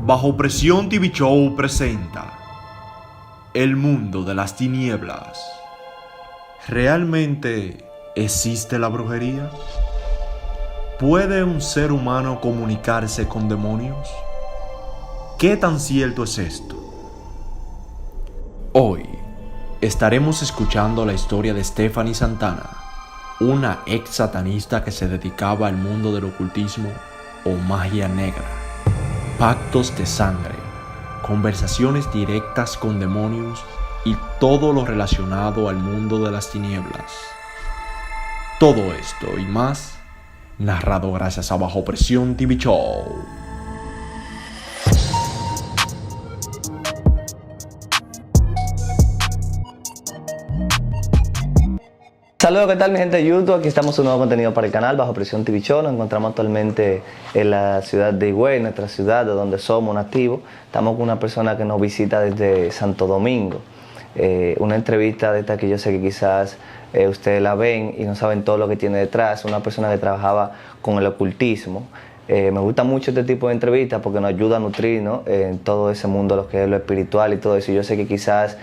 Bajo Presión TV Show presenta El mundo de las tinieblas. ¿Realmente existe la brujería? ¿Puede un ser humano comunicarse con demonios? ¿Qué tan cierto es esto? Hoy estaremos escuchando la historia de Stephanie Santana, una ex satanista que se dedicaba al mundo del ocultismo o magia negra. Pactos de sangre, conversaciones directas con demonios y todo lo relacionado al mundo de las tinieblas. Todo esto y más, narrado gracias a Bajo Presión TV Show. Saludos, ¿qué tal mi gente de YouTube? Aquí estamos en un nuevo contenido para el canal Bajo Presión TV Show. Nos encontramos actualmente en la ciudad de Higüey, nuestra ciudad de donde somos nativos. Estamos con una persona que nos visita desde Santo Domingo. Una entrevista de esta que yo sé que quizás ustedes la ven y no saben todo lo que tiene detrás. Una persona que trabajaba con el ocultismo. Me gusta mucho este tipo de entrevistas porque nos ayuda a nutrirnos en todo ese mundo, lo que es lo espiritual y todo eso. Yo sé que quizás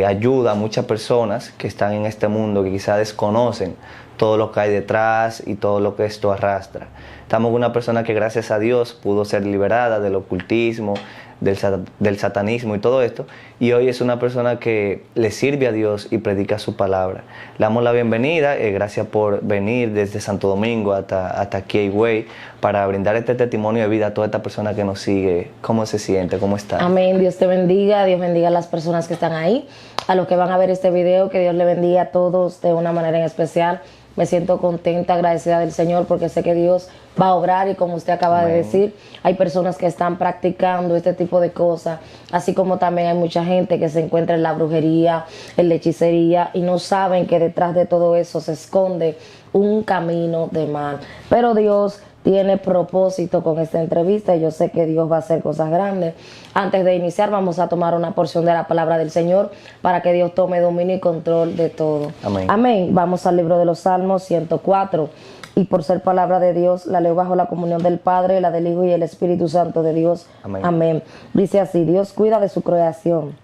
ayuda a muchas personas que están en este mundo, que quizás desconocen todo lo que hay detrás y todo lo que esto arrastra. Estamos con una persona que gracias a Dios pudo ser liberada del ocultismo, del satanismo y todo esto, y hoy es una persona que le sirve a Dios y predica su palabra. Le damos la bienvenida, gracias por venir desde Santo Domingo hasta aquí a Higüey para brindar este testimonio de vida a toda esta persona que nos sigue. ¿Cómo se siente? ¿Cómo está? Amén, Dios te bendiga, Dios bendiga a las personas que están ahí, a los que van a ver este video, que Dios le bendiga a todos de una manera en especial. Me siento contenta, agradecida del Señor, porque sé que Dios va a obrar y como usted acaba Amén. de decir, hay personas que están practicando este tipo de cosas, así como también hay mucha gente que se encuentra en la brujería, en la hechicería y no saben que detrás de todo eso se esconde un camino de mal. Pero Dios tiene propósito con esta entrevista y yo sé que Dios va a hacer cosas grandes. Antes de iniciar vamos a tomar una porción de la palabra del Señor para que Dios tome dominio y control de todo. Amén. Amén. Vamos al libro de los Salmos 104 y por ser palabra de Dios la leo bajo la comunión del Padre, la del Hijo y el Espíritu Santo de Dios. Amén. Amén. Dice así: Dios cuida de su creación.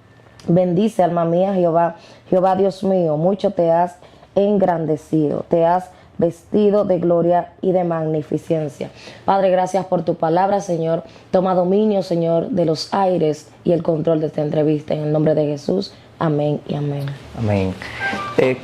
Bendice, alma mía, Jehová. Jehová, Dios mío, mucho te has engrandecido, te has vestido de gloria y de magnificencia. Padre, gracias por tu palabra, Señor. Toma dominio, Señor, de los aires y el control de esta entrevista. En el nombre de Jesús, amén y amén. Amén.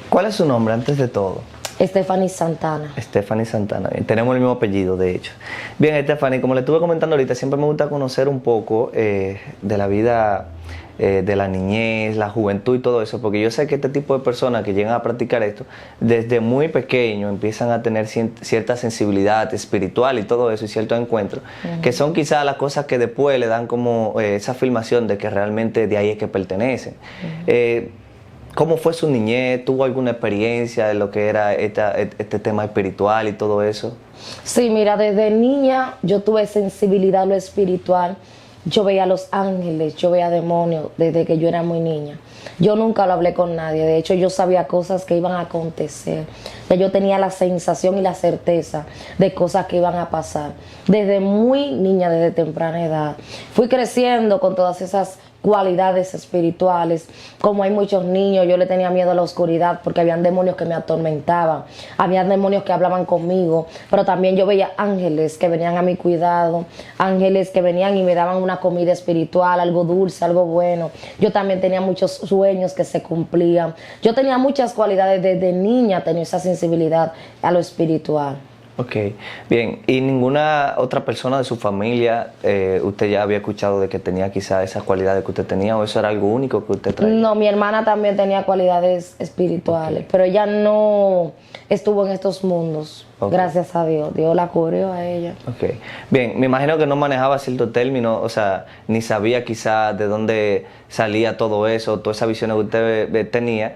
¿Cuál es su nombre antes de todo? Stephanie Santana. Stephanie Santana. Tenemos el mismo apellido, de hecho. Bien, Stephanie, como le estuve comentando ahorita, siempre me gusta conocer un poco de la vida de la niñez, la juventud y todo eso, porque yo sé que este tipo de personas que llegan a practicar esto, desde muy pequeño empiezan a tener cierta sensibilidad espiritual y todo eso, y ciertos encuentros, que son quizás las cosas que después le dan como esa afirmación de que realmente de ahí es que pertenecen. ¿Cómo fue su niñez? ¿Tuvo alguna experiencia de lo que era este tema espiritual y todo eso? Sí, mira, desde niña yo tuve sensibilidad a lo espiritual. Yo veía a los ángeles, yo veía demonios desde que yo era muy niña. Yo nunca lo hablé con nadie, de hecho yo sabía cosas que iban a acontecer. Ya yo tenía la sensación y la certeza de cosas que iban a pasar. Desde muy niña, desde temprana edad. Fui creciendo con todas esas cualidades espirituales. Como hay muchos niños, yo le tenía miedo a la oscuridad porque habían demonios que me atormentaban, habían demonios que hablaban conmigo, pero también yo veía ángeles que venían a mi cuidado, ángeles que venían y me daban una comida espiritual, algo dulce, algo bueno. Yo también tenía muchos sueños que se cumplían. Yo tenía muchas cualidades desde niña, tenía esa sensibilidad a lo espiritual. Ok, bien. ¿Y ninguna otra persona de su familia, usted ya había escuchado de que tenía quizás esas cualidades que usted tenía, o eso era algo único que usted traía? No, mi hermana también tenía cualidades espirituales, pero ella no estuvo en estos mundos. Gracias a Dios, Dios la cubrió a ella. Ok, bien, me imagino que no manejaba cierto término, o sea, ni sabía quizás de dónde salía todo eso, todas esas visiones que usted tenía.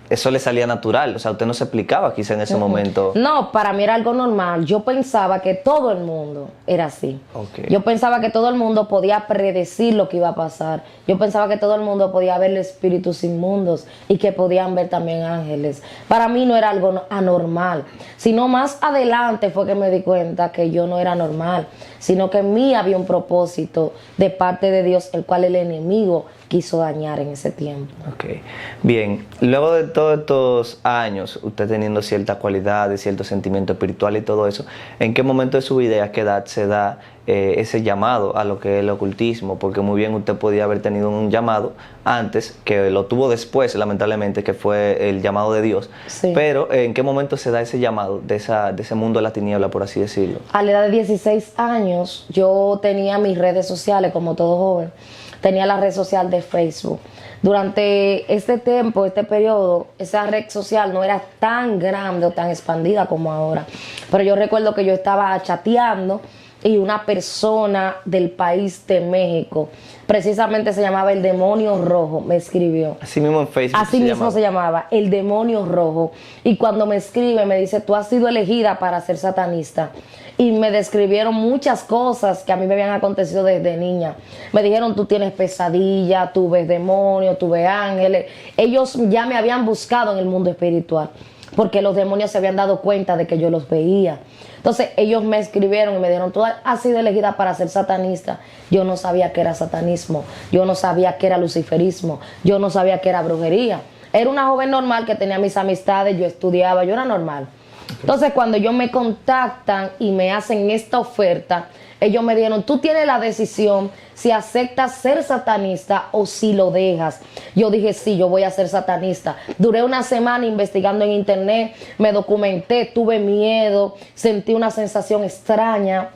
eso le salía natural, o sea, usted no se explicaba quizá en ese momento. No, para mí era algo normal. Yo pensaba que todo el mundo era así. Okay. Yo pensaba que todo el mundo podía predecir lo que iba a pasar. Yo pensaba que todo el mundo podía ver espíritus inmundos y que podían ver también ángeles. Para mí no era algo anormal, sino más adelante fue que me di cuenta que yo no era normal, sino que en mí había un propósito de parte de Dios, el cual el enemigo quiso dañar en ese tiempo. Ok, bien, luego de todos estos años, usted teniendo ciertas cualidades, cierto sentimiento espiritual y todo eso, ¿en qué momento de su vida y a qué edad se da ese llamado a lo que es el ocultismo? Porque muy bien usted podía haber tenido un llamado antes, que lo tuvo después, lamentablemente, que fue el llamado de Dios. Sí. Pero ¿en qué momento se da ese llamado de ese mundo de la tiniebla, por así decirlo? A la edad de 16 años, yo tenía mis redes sociales, como todo joven. Tenía la red social de Facebook. Durante este tiempo, este periodo, esa red social no era tan grande o tan expandida como ahora. Pero yo recuerdo que yo estaba chateando y una persona del país de México, precisamente se llamaba El Demonio Rojo, me escribió. Así mismo en Facebook. Así mismo se llamaba El Demonio Rojo. Y cuando me escribe, me dice, tú has sido elegida para ser satanista. Y me describieron muchas cosas que a mí me habían acontecido desde niña. Me dijeron, tú tienes pesadilla, tú ves demonios, tú ves ángeles. Ellos ya me habían buscado en el mundo espiritual, porque los demonios se habían dado cuenta de que yo los veía. Entonces ellos me escribieron y me dijeron, tú has sido elegida para ser satanista. Yo no sabía que era satanismo, yo no sabía que era luciferismo, yo no sabía que era brujería. Era una joven normal que tenía mis amistades, yo estudiaba, yo era normal. Entonces cuando ellos me contactan y me hacen esta oferta, ellos me dijeron, tú tienes la decisión si aceptas ser satanista o si lo dejas. Yo dije, sí, yo voy a ser satanista. Duré una semana investigando en internet, me documenté, tuve miedo, sentí una sensación extraña.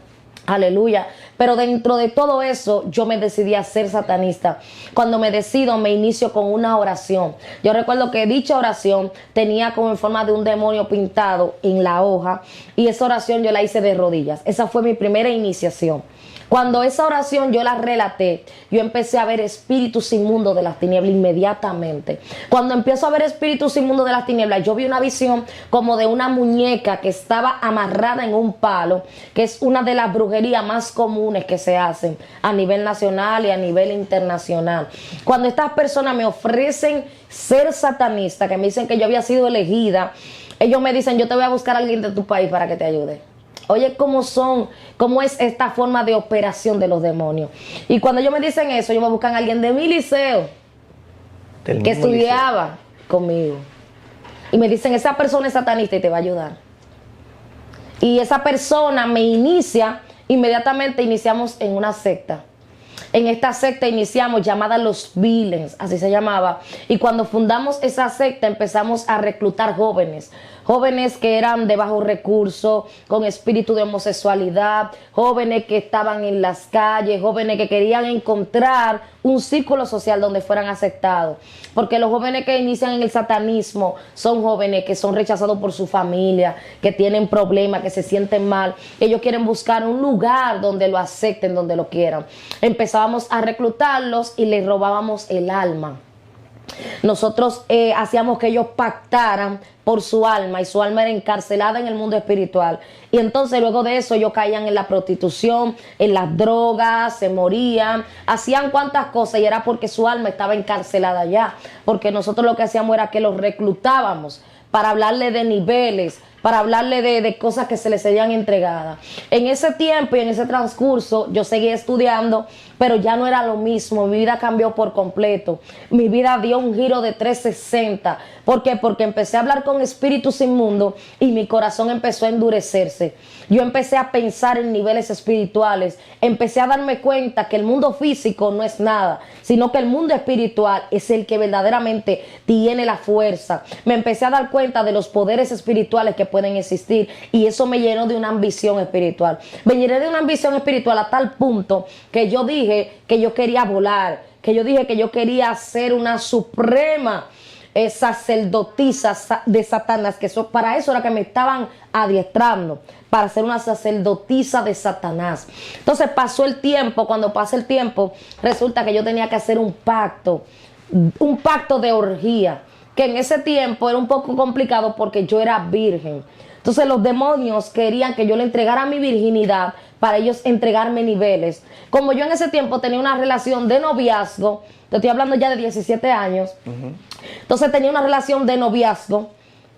Aleluya. Pero dentro de todo eso, yo me decidí a ser satanista. Cuando me decido, me inicio con una oración. Yo recuerdo que dicha oración tenía como en forma de un demonio pintado en la hoja. Y esa oración yo la hice de rodillas. Esa fue mi primera iniciación. Cuando esa oración yo la relaté, yo empecé a ver espíritus inmundos de las tinieblas inmediatamente. Cuando empiezo a ver espíritus inmundos de las tinieblas, yo vi una visión como de una muñeca que estaba amarrada en un palo, que es una de las brujerías más comunes que se hacen a nivel nacional y a nivel internacional. Cuando estas personas me ofrecen ser satanista, que me dicen que yo había sido elegida, ellos me dicen, yo te voy a buscar a alguien de tu país para que te ayude. Oye, cómo es esta forma de operación de los demonios. Y cuando ellos me dicen eso, ellos me buscan a alguien de mi liceo, que estudiaba conmigo. Y me dicen, esa persona es satanista y te va a ayudar. Y esa persona me inicia, inmediatamente iniciamos en una secta. En esta secta iniciamos llamada Los Vilens, así se llamaba. Y cuando fundamos esa secta empezamos a reclutar jóvenes. Jóvenes que eran de bajos recursos, con espíritu de homosexualidad, jóvenes que estaban en las calles, jóvenes que querían encontrar un círculo social donde fueran aceptados. Porque los jóvenes que inician en el satanismo son jóvenes que son rechazados por su familia, que tienen problemas, que se sienten mal. Ellos quieren buscar un lugar donde lo acepten, donde lo quieran. Empezábamos a reclutarlos y les robábamos el alma. Nosotros hacíamos que ellos pactaran por su alma, y su alma era encarcelada en el mundo espiritual. Y entonces luego de eso ellos caían en la prostitución, en las drogas, se morían, hacían cuantas cosas, y era porque su alma estaba encarcelada allá. Porque nosotros lo que hacíamos era que los reclutábamos para hablarle de niveles, para hablarle de cosas que se les serían entregadas. En ese tiempo y en ese transcurso yo seguía estudiando, pero ya no era lo mismo. Mi vida cambió por completo. Mi vida dio un giro de 360. ¿Por qué? Porque empecé a hablar con espíritus inmundos y mi corazón empezó a endurecerse. Yo empecé a pensar en niveles espirituales. Empecé a darme cuenta que el mundo físico no es nada, sino que el mundo espiritual es el que verdaderamente tiene la fuerza. Me empecé a dar cuenta de los poderes espirituales que pueden existir, y eso me llenó de una ambición espiritual. Me llené de una ambición espiritual a tal punto que yo dije que yo quería volar, que yo dije que yo quería ser una suprema sacerdotisa de Satanás, que eso, para eso era que me estaban adiestrando, para ser una sacerdotisa de Satanás. Entonces pasó el tiempo. Cuando pasa el tiempo, resulta que yo tenía que hacer un pacto de orgía. que en ese tiempo era un poco complicado porque yo era virgen. Entonces los demonios querían que yo le entregara mi virginidad para ellos entregarme niveles. Como yo en ese tiempo tenía una relación de noviazgo, te estoy hablando ya de 17 años, entonces tenía una relación de noviazgo,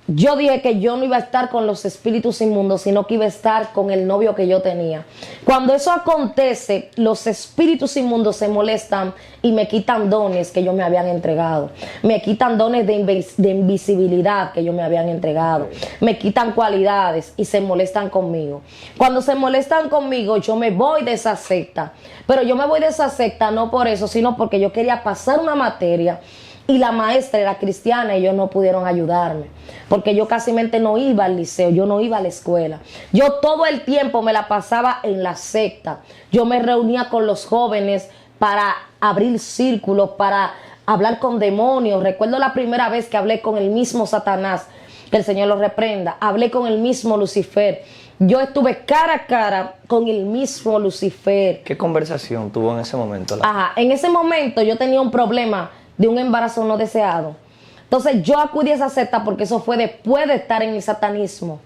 yo dije que yo no iba a estar con los espíritus inmundos, sino que iba a estar con el novio que yo tenía. Cuando eso acontece, los espíritus inmundos se molestan y me quitan dones que ellos me habían entregado. Me quitan dones de invisibilidad que ellos me habían entregado. Me quitan cualidades y se molestan conmigo. Cuando se molestan conmigo, yo me voy de esa secta. Pero yo me voy de esa secta no por eso, sino porque yo quería pasar una materia. Y la maestra era cristiana y ellos no pudieron ayudarme. Porque yo casi no iba al liceo, yo no iba a la escuela. Yo todo el tiempo me la pasaba en la secta. Yo me reunía con los jóvenes para abrir círculos, para hablar con demonios. Recuerdo la primera vez que hablé con el mismo Satanás, que el Señor lo reprenda. Hablé con el mismo Lucifer. Yo estuve cara a cara con el mismo Lucifer. ¿Qué conversación tuvo en ese momento? Ajá, en ese momento yo tenía un problema de un embarazo no deseado. Entonces yo acudí a esa secta porque eso fue después de estar en el satanismo.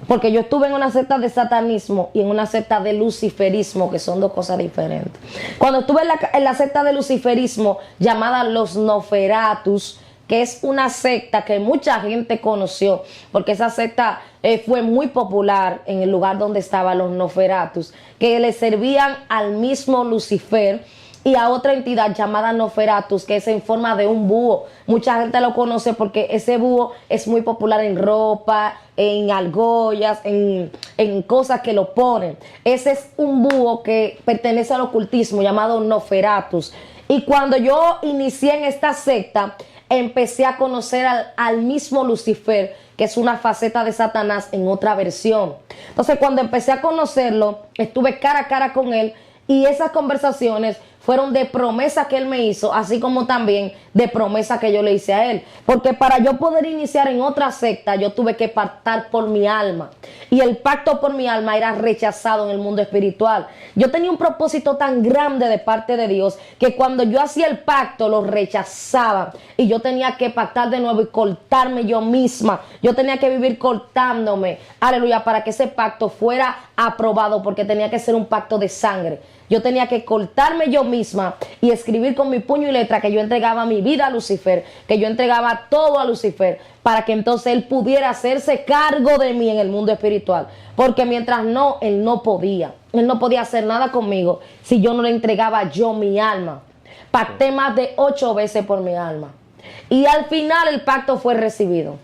Porque yo estuve en una secta de satanismo y en una secta de luciferismo, que son dos cosas diferentes. Cuando estuve en la secta de luciferismo, llamada los Noferatus, que es una secta que mucha gente conoció, porque esa secta fue muy popular en el lugar donde estaban los Noferatus, que le servían al mismo Lucifer y a otra entidad llamada Noferatus, que es en forma de un búho. Mucha gente lo conoce porque ese búho es muy popular en ropa, en argollas, en cosas que lo ponen. Ese es un búho que pertenece al ocultismo llamado Noferatus. Y cuando yo inicié en esta secta, empecé a conocer al mismo Lucifer, que es una faceta de Satanás en otra versión. Entonces, cuando empecé a conocerlo, estuve cara a cara con él y esas conversaciones fueron de promesas que él me hizo, así como también de promesas que yo le hice a él. Porque para yo poder iniciar en otra secta, yo tuve que pactar por mi alma. Y el pacto por mi alma era rechazado en el mundo espiritual. Yo tenía un propósito tan grande de parte de Dios que cuando yo hacía el pacto, lo rechazaban. Y yo tenía que pactar de nuevo y cortarme yo misma. Yo tenía que vivir cortándome. Aleluya, para que ese pacto fuera aprobado, porque tenía que ser un pacto de sangre. Yo tenía que cortarme yo misma y escribir con mi puño y letra que yo entregaba mi vida a Lucifer, que yo entregaba todo a Lucifer, para que entonces él pudiera hacerse cargo de mí en el mundo espiritual. Porque mientras no, él no podía. Él no podía hacer nada conmigo si yo no le entregaba yo mi alma. Pacté más de 8 veces por mi alma. Y al final el pacto fue recibido.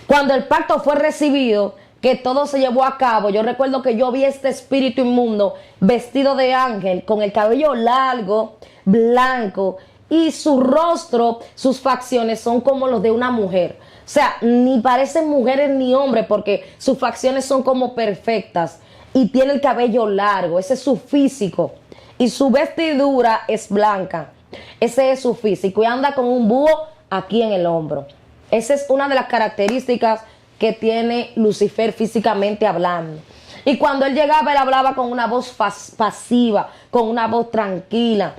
Cuando el pacto fue recibido, que todo se llevó a cabo, yo recuerdo que yo vi este espíritu inmundo vestido de ángel, con el cabello largo, blanco, y su rostro, sus facciones son como los de una mujer. O sea, ni parecen mujeres ni hombres, porque sus facciones son como perfectas, y tiene el cabello largo. Ese es su físico, y su vestidura es blanca. Ese es su físico, y anda con un búho aquí en el hombro. Esa es una de las características que tiene Lucifer físicamente hablando. Y cuando él llegaba, él hablaba con una voz pasiva, con una voz tranquila.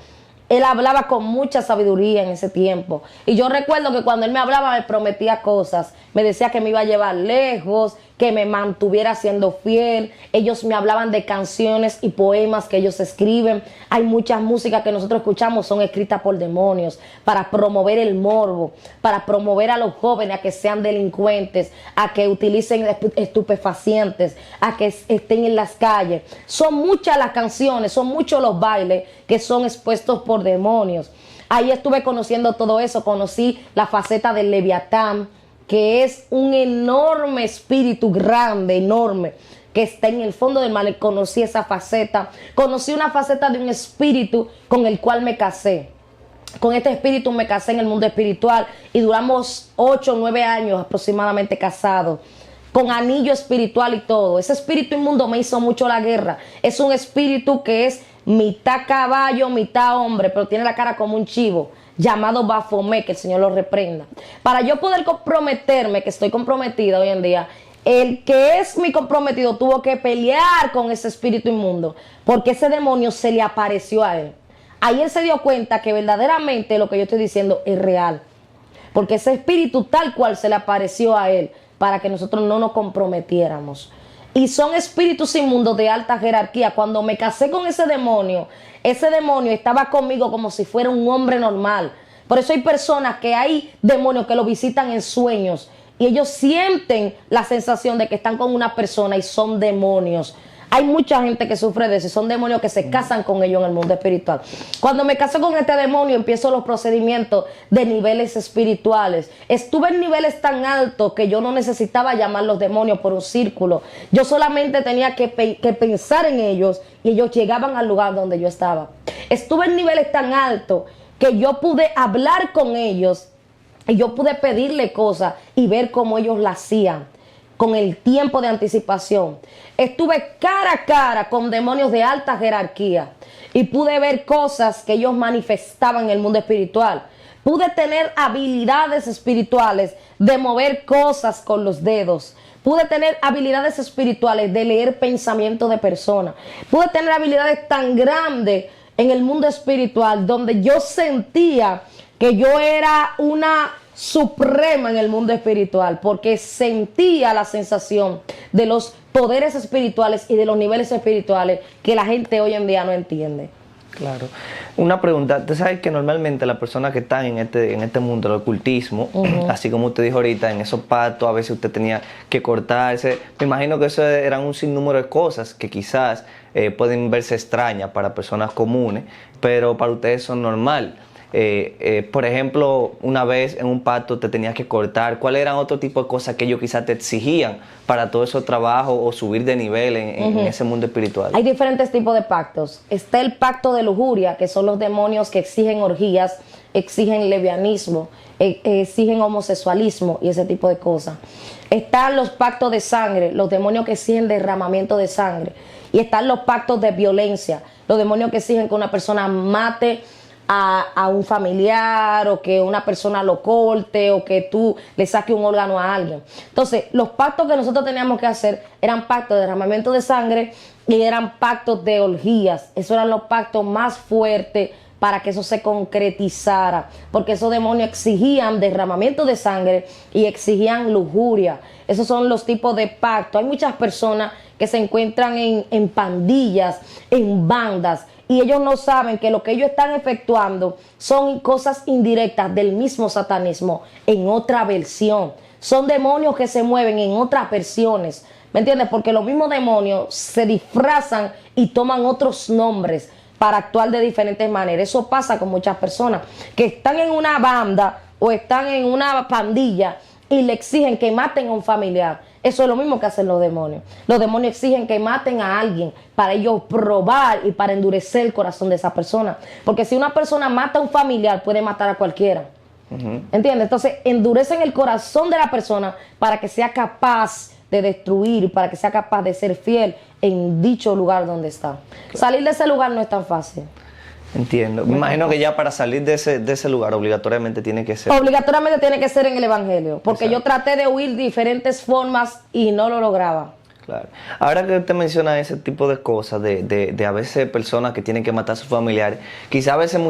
Él hablaba con mucha sabiduría en ese tiempo. Y yo recuerdo que cuando él me hablaba, me prometía cosas. Me decía que me iba a llevar lejos, que me mantuviera siendo fiel. Ellos me hablaban de canciones y poemas que ellos escriben. Hay muchas músicas que nosotros escuchamos, son escritas por demonios, para promover el morbo, para promover a los jóvenes a que sean delincuentes, a que utilicen estupefacientes, a que estén en las calles. Son muchas las canciones, son muchos los bailes que son expuestos por demonios. Ahí estuve conociendo todo eso. Conocí la faceta del Leviatán, que es un enorme espíritu, grande, enorme, que está en el fondo del mar. Conocí esa faceta. Conocí una faceta de un espíritu con el cual me casé. Con este espíritu me casé en el mundo espiritual y duramos 8 o 9 años aproximadamente casados, con anillo espiritual y todo. Ese espíritu inmundo me hizo mucho la guerra. Es un espíritu que es mitad caballo, mitad hombre, pero tiene la cara como un chivo, llamado Baphomet, que el Señor lo reprenda. Para yo poder comprometerme, que estoy comprometida hoy en día, el que es mi comprometido tuvo que pelear con ese espíritu inmundo, porque ese demonio se le apareció a él. Ahí él se dio cuenta que verdaderamente lo que yo estoy diciendo es real. porque ese espíritu tal cual se le apareció a él para que nosotros no nos comprometiéramos. Y son espíritus inmundos de alta jerarquía. Cuando me casé con ese demonio estaba conmigo como si fuera un hombre normal. Por eso hay personas que hay demonios que lo visitan en sueños y ellos sienten la sensación de que están con una persona y son demonios. Hay mucha gente que sufre de eso, son demonios que se casan con ellos en el mundo espiritual. Cuando me casé con este demonio, empiezo los procedimientos de niveles espirituales. Estuve en niveles tan altos que yo no necesitaba llamar los demonios por un círculo. Yo solamente tenía que pensar en ellos y ellos llegaban al lugar donde yo estaba. Estuve en niveles tan altos que yo pude hablar con ellos y yo pude pedirle cosas y ver cómo ellos la hacían. Con el tiempo de anticipación. Estuve cara a cara con demonios de alta jerarquía y pude ver cosas que ellos manifestaban en el mundo espiritual. Pude tener habilidades espirituales de mover cosas con los dedos. Pude tener habilidades espirituales de leer pensamientos de personas. Pude tener habilidades tan grandes en el mundo espiritual donde yo sentía que yo era una suprema en el mundo espiritual, porque sentía la sensación de los poderes espirituales y de los niveles espirituales que la gente hoy en día no entiende. Claro. Una pregunta, usted sabe que normalmente las personas que están en este mundo del ocultismo, así como usted dijo ahorita, en esos pactos a veces usted tenía que cortarse, me imagino que eso eran un sinnúmero de cosas que quizás pueden verse extrañas para personas comunes, pero para ustedes son normal. Por ejemplo, una vez en un pacto te tenías que cortar. ¿Cuáles eran otro tipo de cosas que ellos quizás te exigían para todo ese trabajo o subir de nivel en ese mundo espiritual? Hay diferentes tipos de pactos. Está el pacto de lujuria, que son los demonios que exigen orgías, exigen lesbianismo, exigen homosexualismo y ese tipo de cosas. Están los pactos de sangre, los demonios que exigen derramamiento de sangre. Y están los pactos de violencia, los demonios que exigen que una persona mate a un familiar, o que una persona lo corte, o que tú le saques un órgano a alguien. Entonces, los pactos que nosotros teníamos que hacer eran pactos de derramamiento de sangre y eran pactos de orgías. Esos eran los pactos más fuertes para que eso se concretizara, porque esos demonios exigían derramamiento de sangre y exigían lujuria. Esos son los tipos de pactos. Hay muchas personas que se encuentran en pandillas, en bandas, y ellos no saben que lo que ellos están efectuando son cosas indirectas del mismo satanismo en otra versión. Son demonios que se mueven en otras versiones, ¿me entiendes? Porque los mismos demonios se disfrazan y toman otros nombres para actuar de diferentes maneras. Eso pasa con muchas personas que están en una banda o están en una pandilla y le exigen que maten a un familiar. Eso es lo mismo que hacen los demonios. Los demonios exigen que maten a alguien para ellos probar y para endurecer el corazón de esa persona. Porque si una persona mata a un familiar, puede matar a cualquiera. ¿Entiendes? Entonces, endurecen el corazón de la persona para que sea capaz de destruir, para que sea capaz de ser fiel en dicho lugar donde está. Claro. Salir de ese lugar no es tan fácil. Entiendo. Me imagino que ya para salir de ese lugar obligatoriamente tiene que ser. Obligatoriamente tiene que ser en el Evangelio, porque Exacto. yo traté de huir de diferentes formas y no lo lograba. Claro. Ahora que usted menciona ese tipo de cosas, de a veces personas que tienen que matar a sus familiares, quizá a veces en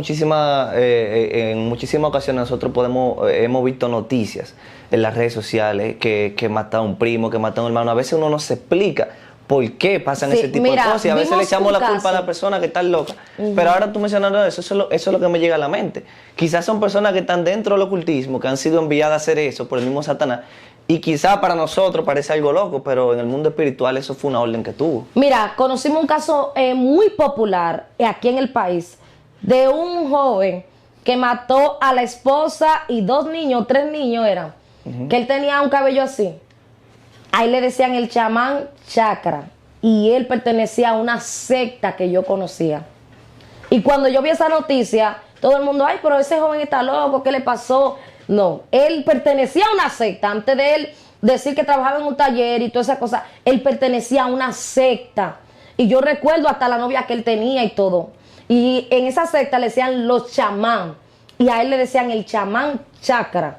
muchísimas ocasiones nosotros hemos visto noticias en las redes sociales que mata a un primo, que mata a un hermano. A veces uno no se explica por qué pasan ese tipo de cosas y a veces le echamos la culpa a la persona que está loca. Pero ahora tú mencionando eso es lo que me llega a la mente. Quizás son personas que están dentro del ocultismo, que han sido enviadas a hacer eso por el mismo Satanás. Y quizá para nosotros parece algo loco, pero en el mundo espiritual eso fue una orden que tuvo. Mira, conocimos un caso muy popular aquí en el país de un joven que mató a la esposa y 2 niños, 3 niños eran, que él tenía un cabello así. Ahí le decían el chamán chakra y él pertenecía a una secta que yo conocía. Y cuando yo vi esa noticia, todo el mundo, ay, pero ese joven está loco, ¿qué le pasó? No, él pertenecía a una secta. Antes de él decir que trabajaba en un taller y toda esa cosa, él pertenecía a una secta. Y yo recuerdo hasta la novia que él tenía y todo. Y en esa secta le decían los chamán. Y a él le decían el chamán chakra.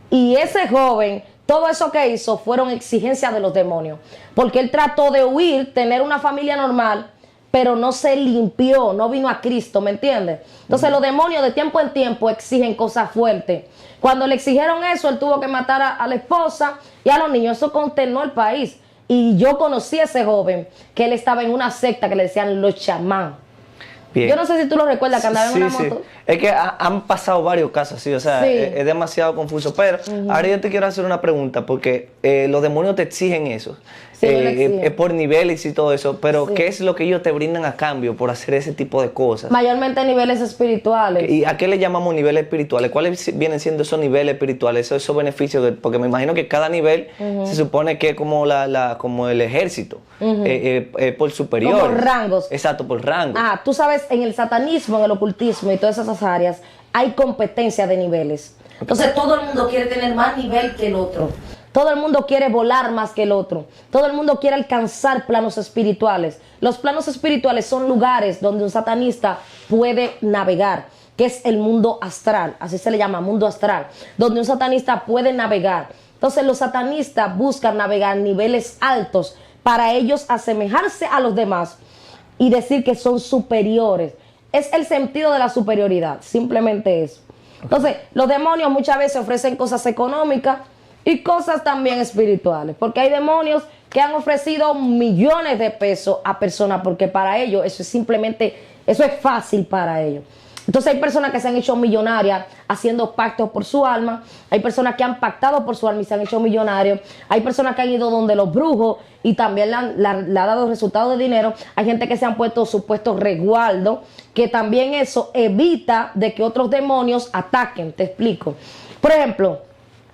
Y ese joven, todo eso que hizo fueron exigencias de los demonios. Porque él trató de huir, tener una familia normal, pero no se limpió, no vino a Cristo, ¿me entiendes? Entonces los demonios de tiempo en tiempo exigen cosas fuertes. Cuando le exigieron eso, él tuvo que matar a la esposa y a los niños. Eso consternó el país. Y yo conocí a ese joven, que él estaba en una secta que le decían los chamán. Bien. Yo no sé si tú lo recuerdas, que andaba en una Sí. moto. Es que han pasado varios casos así, o sea, Sí. es demasiado confuso. Pero ahora yo te quiero hacer una pregunta, porque los demonios te exigen eso. Sí, lo exigen. Por niveles y todo eso, pero Sí. ¿qué es lo que ellos te brindan a cambio por hacer ese tipo de cosas? Mayormente niveles espirituales. ¿Y a qué le llamamos niveles espirituales? ¿Cuáles vienen siendo esos niveles espirituales, esos beneficios? Porque me imagino que cada nivel se supone que es como como el ejército, por superior. Como rangos. Exacto, por rango. Ah, tú sabes, en el satanismo, en el ocultismo y todas esas áreas, hay competencia de niveles. Entonces todo el mundo quiere tener más nivel que el otro. Todo el mundo quiere volar más que el otro. Todo el mundo quiere alcanzar planos espirituales. Los planos espirituales son lugares donde un satanista puede navegar, que es el mundo astral, así se le llama, mundo astral, donde un satanista puede navegar. Entonces los satanistas buscan navegar niveles altos para ellos asemejarse a los demás y decir que son superiores. Es el sentido de la superioridad, simplemente eso. Entonces, los demonios muchas veces ofrecen cosas económicas y cosas también espirituales, porque hay demonios que han ofrecido millones de pesos a personas, porque para ellos eso es simplemente, eso es fácil para ellos. Entonces hay personas que se han hecho millonarias haciendo pactos por su alma, hay personas que han pactado por su alma y se han hecho millonarios, hay personas que han ido donde los brujos y también le ha dado resultados de dinero, hay gente que se han puesto supuestos resguardos, que también eso evita de que otros demonios ataquen, te explico. Por ejemplo,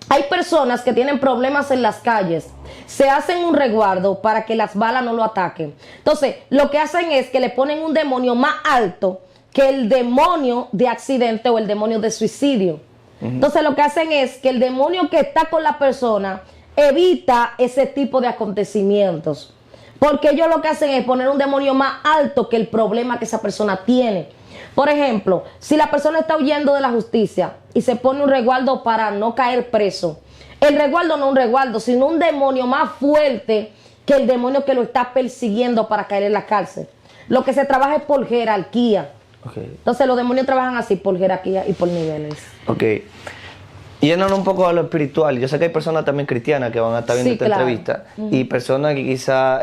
hay personas que tienen problemas en las calles, se hacen un resguardo para que las balas no lo ataquen. Entonces, lo que hacen es que le ponen un demonio más alto que el demonio de accidente o el demonio de suicidio. Entonces, lo que hacen es que el demonio que está con la persona evita ese tipo de acontecimientos. Porque ellos lo que hacen es poner un demonio más alto que el problema que esa persona tiene. Por ejemplo, si la persona está huyendo de la justicia y se pone un resguardo para no caer preso, el resguardo no es un resguardo, sino un demonio más fuerte que el demonio que lo está persiguiendo para caer en la cárcel. Lo que se trabaja es por jerarquía. Okay. Entonces los demonios trabajan así, por jerarquía y por niveles. Ok. Yéndonos un poco a lo espiritual, yo sé que hay personas también cristianas que van a estar viendo Sí, esta claro. entrevista y personas que quizá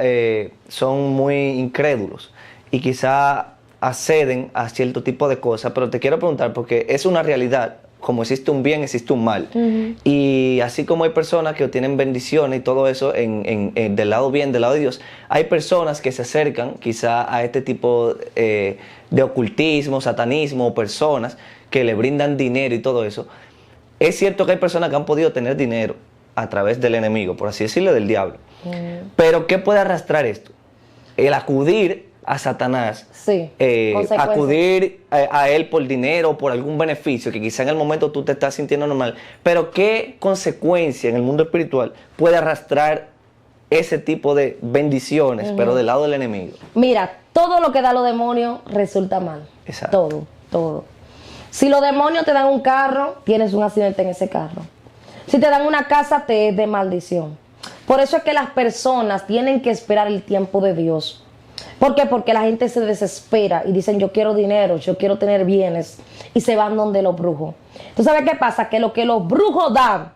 son muy incrédulos y quizá acceden a cierto tipo de cosas, pero te quiero preguntar porque es una realidad, como existe un bien, existe un mal. Y así como hay personas que obtienen bendiciones y todo eso del lado bien, del lado de Dios, hay personas que se acercan quizá a este tipo de ocultismo, satanismo, o personas que le brindan dinero y todo eso. Es cierto que hay personas que han podido tener dinero a través del enemigo, por así decirlo, del diablo. Pero ¿qué puede arrastrar esto? El acudir a Satanás, Sí, consecuencias. acudir a él por dinero o por algún beneficio, que quizá en el momento tú te estás sintiendo normal. Pero ¿qué consecuencia en el mundo espiritual puede arrastrar ese tipo de bendiciones, pero del lado del enemigo? Mira, todo lo que da los demonios resulta mal. Exacto. Todo. Si los demonios te dan un carro, tienes un accidente en ese carro. Si te dan una casa, te es de maldición. Por eso es que las personas tienen que esperar el tiempo de Dios. ¿Por qué? Porque la gente se desespera y dicen yo quiero dinero, yo quiero tener bienes y se van donde los brujos. ¿Tú sabes qué pasa? Que lo que los brujos dan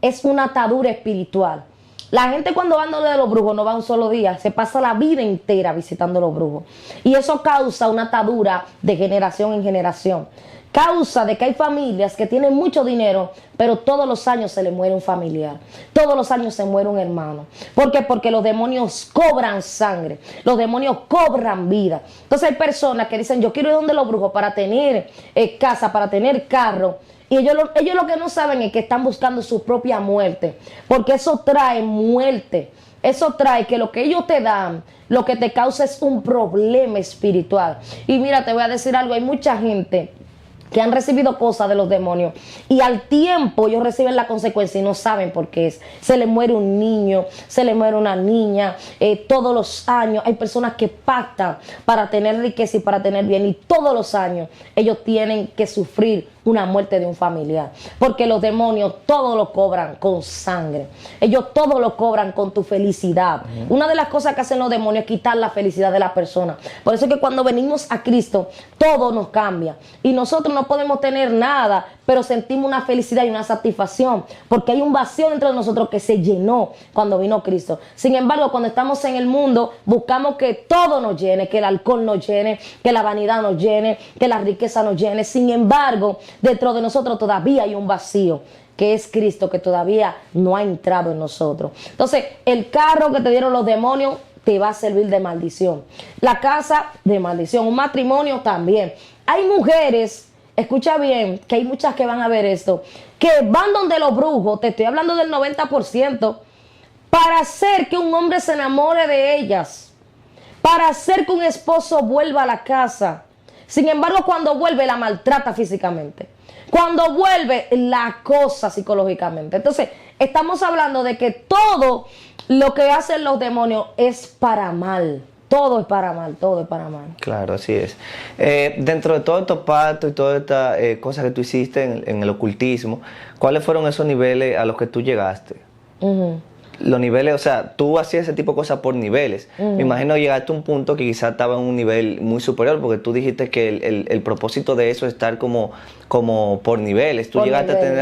es una atadura espiritual. La gente cuando van donde los brujos no va un solo día, se pasa la vida entera visitando a los brujos. Y eso causa una atadura de generación en generación. Causa de que hay familias que tienen mucho dinero, pero todos los años se le muere un familiar. Todos los años se muere un hermano. ¿Por qué? Porque los demonios cobran sangre. Los demonios cobran vida. Entonces hay personas que dicen, yo quiero ir donde los brujos para tener casa, para tener carro. Y ellos lo que no saben es que están buscando su propia muerte. Porque eso trae muerte. Eso trae que lo que ellos te dan, lo que te causa es un problema espiritual. Y mira, te voy a decir algo, hay mucha gente que han recibido cosas de los demonios y al tiempo ellos reciben la consecuencia y no saben por qué es. Se le muere un niño, se le muere una niña, todos los años hay personas que pactan para tener riqueza y para tener bien y todos los años ellos tienen que sufrir una muerte de un familiar. Porque los demonios todo lo cobran con sangre. Ellos todo lo cobran con tu felicidad. Una de las cosas que hacen los demonios es quitar la felicidad de la persona. Por eso es que cuando venimos a Cristo, todo nos cambia. Y nosotros no podemos tener nada, pero sentimos una felicidad y una satisfacción. Porque hay un vacío dentro de nosotros que se llenó cuando vino Cristo. Sin embargo, cuando estamos en el mundo, buscamos que todo nos llene, que el alcohol nos llene, que la vanidad nos llene, que la riqueza nos llene. Sin embargo, dentro de nosotros todavía hay un vacío, que es Cristo, que todavía no ha entrado en nosotros. Entonces, el carro que te dieron los demonios te va a servir de maldición. La casa, de maldición. Un matrimonio también. Hay mujeres, escucha bien, que hay muchas que van a ver esto, que van donde los brujos, te estoy hablando del 90%, para hacer que un hombre se enamore de ellas, para hacer que un esposo vuelva a la casa. Sin embargo, cuando vuelve, la maltrata físicamente. Cuando vuelve, la acosa psicológicamente. Entonces, estamos hablando de que todo lo que hacen los demonios es para mal. Todo es para mal, todo es para mal. Claro, así es. Dentro de todos estos pactos y todas estas cosas que tú hiciste en el ocultismo, ¿cuáles fueron esos niveles a los que tú llegaste? Los niveles, o sea, tú hacías ese tipo de cosas por niveles. Me imagino llegaste a un punto que quizás estaba en un nivel muy superior, porque tú dijiste que el propósito de eso es estar como por niveles. ¿Tú llegaste a tener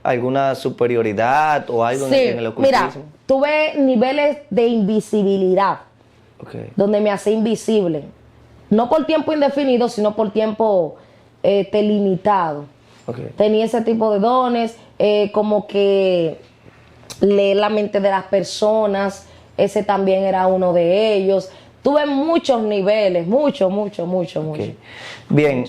alguna superioridad o algo sí, en el ocultismo? Mira, tuve niveles de invisibilidad, donde me hacía invisible. No por tiempo indefinido, sino por tiempo limitado. Tenía ese tipo de dones, como que leer la mente de las personas, ese también era uno de ellos. Tuve muchos niveles, mucho. Bien,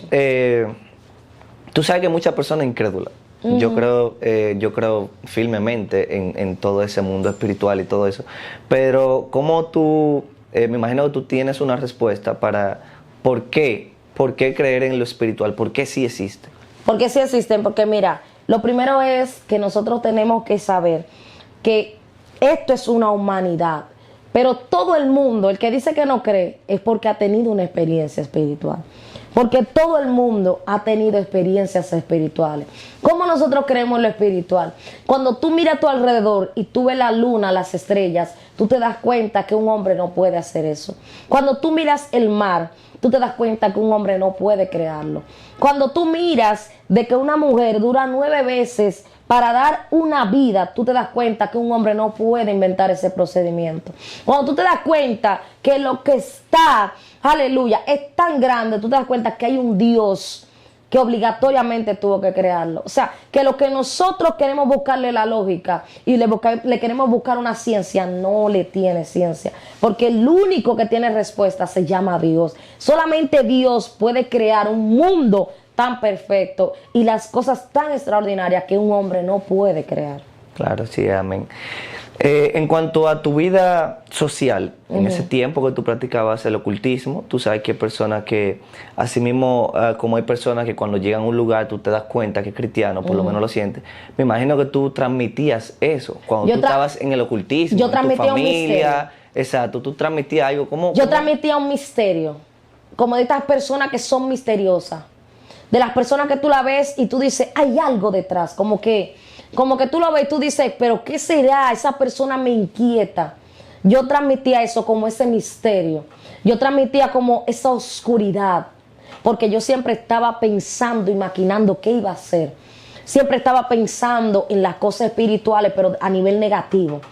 tú sabes que muchas personas incrédulas. Yo creo firmemente en todo ese mundo espiritual y todo eso. Pero ¿cómo tú, me imagino que tú tienes una respuesta para por qué creer en lo espiritual? ¿Por qué sí existe? Porque sí existen, porque mira, lo primero es que nosotros tenemos que saber que esto es una humanidad, pero todo el mundo, el que dice que no cree, es porque ha tenido una experiencia espiritual. Porque todo el mundo ha tenido experiencias espirituales. ¿Cómo nosotros creemos en lo espiritual? Cuando tú miras a tu alrededor y tú ves la luna, las estrellas, tú te das cuenta que un hombre no puede hacer eso. Cuando tú miras el mar, tú te das cuenta que un hombre no puede crearlo. Cuando tú miras de que una mujer dura 9 veces para dar una vida, tú te das cuenta que un hombre no puede inventar ese procedimiento. Cuando tú te das cuenta que lo que está, aleluya, es tan grande, tú te das cuenta que hay un Dios que obligatoriamente tuvo que crearlo. O sea, que lo que nosotros queremos buscarle la lógica y le queremos buscar una ciencia, no le tiene ciencia. Porque el único que tiene respuesta se llama Dios. Solamente Dios puede crear un mundo tan perfecto y las cosas tan extraordinarias que un hombre no puede crear. Claro, sí, amén. En cuanto a tu vida social, en ese tiempo que tú practicabas el ocultismo, tú sabes que hay personas que, así mismo como hay personas que cuando llegan a un lugar tú te das cuenta que es cristiano, por lo menos lo sientes. Me imagino que tú transmitías eso cuando tú estabas en el ocultismo, yo en transmitía tu familia. Un misterio. Exacto, tú transmitías algo. Yo transmitía un misterio, como de estas personas que son misteriosas. De las personas que tú la ves y tú dices, hay algo detrás, como que tú lo ves y tú dices, pero ¿qué será? Esa persona me inquieta. Yo transmitía eso como ese misterio. Yo transmitía como esa oscuridad, porque yo siempre estaba pensando y maquinando qué iba a hacer. Siempre estaba pensando en las cosas espirituales, pero a nivel negativo.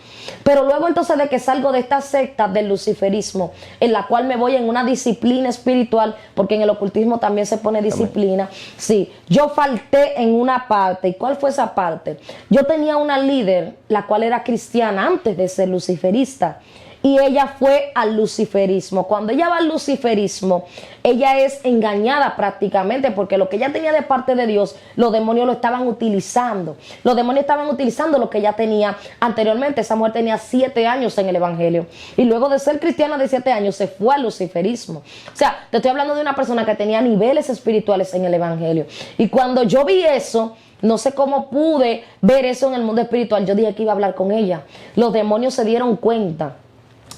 Pero luego entonces de que salgo de esta secta del luciferismo, en la cual me voy en una disciplina espiritual, porque en el ocultismo también se pone disciplina. Sí, yo falté en una parte. ¿Y cuál fue esa parte? Yo tenía una líder, la cual era cristiana antes de ser luciferista. Y ella fue al luciferismo. Cuando ella va al luciferismo, ella es engañada prácticamente, porque lo que ella tenía de parte de Dios, los demonios lo estaban utilizando. Los demonios estaban utilizando lo que ella tenía anteriormente. Esa mujer tenía 7 años en el evangelio. Y luego de ser cristiana de 7 años, se fue al luciferismo. O sea, te estoy hablando de una persona que tenía niveles espirituales en el evangelio. Y cuando yo vi eso, no sé cómo pude ver eso en el mundo espiritual, yo dije que iba a hablar con ella. Los demonios se dieron cuenta.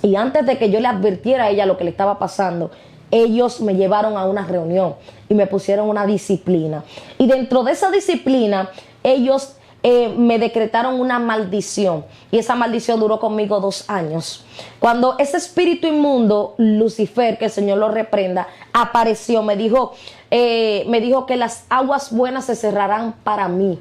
Y antes de que yo le advirtiera a ella lo que le estaba pasando, ellos me llevaron a una reunión y me pusieron una disciplina. Y dentro de esa disciplina, ellos me decretaron una maldición. Y esa maldición duró conmigo 2 años. Cuando ese espíritu inmundo, Lucifer, que el Señor lo reprenda, apareció, me dijo que las aguas buenas se cerrarán para mí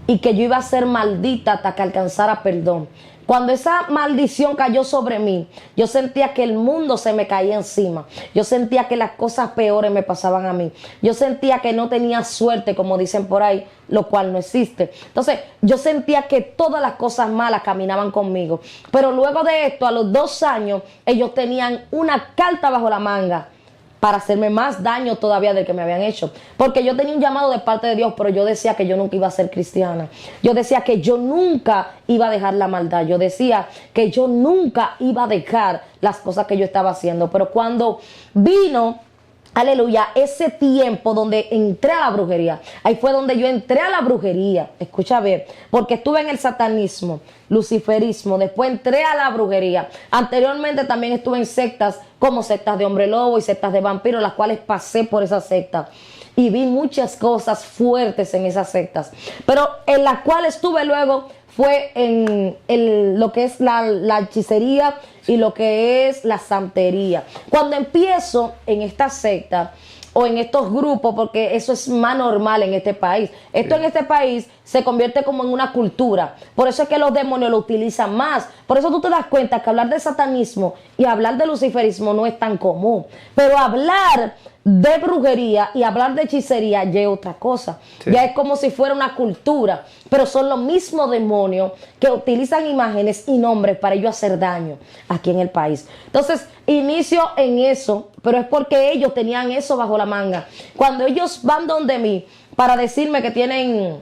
y que yo iba a ser maldita hasta que alcanzara perdón. Cuando esa maldición cayó sobre mí, yo sentía que el mundo se me caía encima. Yo sentía que las cosas peores me pasaban a mí. Yo sentía que no tenía suerte, como dicen por ahí, lo cual no existe. Entonces, yo sentía que todas las cosas malas caminaban conmigo. Pero luego de esto, a los 2 años, ellos tenían una carta bajo la manga para hacerme más daño todavía del que me habían hecho. Porque yo tenía un llamado de parte de Dios, pero yo decía que yo nunca iba a ser cristiana. Yo decía que yo nunca iba a dejar la maldad. Yo decía que yo nunca iba a dejar las cosas que yo estaba haciendo. Pero cuando vino, aleluya, ese tiempo donde entré a la brujería, ahí fue donde yo entré a la brujería. Escucha bien, porque estuve en el satanismo, luciferismo, después entré a la brujería. Anteriormente también estuve en sectas como sectas de hombre lobo y sectas de vampiros, las cuales pasé por esas sectas y vi muchas cosas fuertes en esas sectas, pero en las cuales estuve luego fue en lo que es la hechicería y lo que es la santería. Cuando empiezo en esta secta o en estos grupos, porque eso es más normal en este país. Esto en este país se convierte como en una cultura. Por eso es que los demonios lo utilizan más. Por eso tú te das cuenta que hablar de satanismo y hablar de luciferismo no es tan común. Pero hablar de brujería y hablar de hechicería ya es otra cosa. Sí. Ya es como si fuera una cultura. Pero son los mismos demonios que utilizan imágenes y nombres para ellos hacer daño aquí en el país. Entonces, inicio en eso, pero es porque ellos tenían eso bajo la manga. Cuando ellos van donde mí para decirme que tienen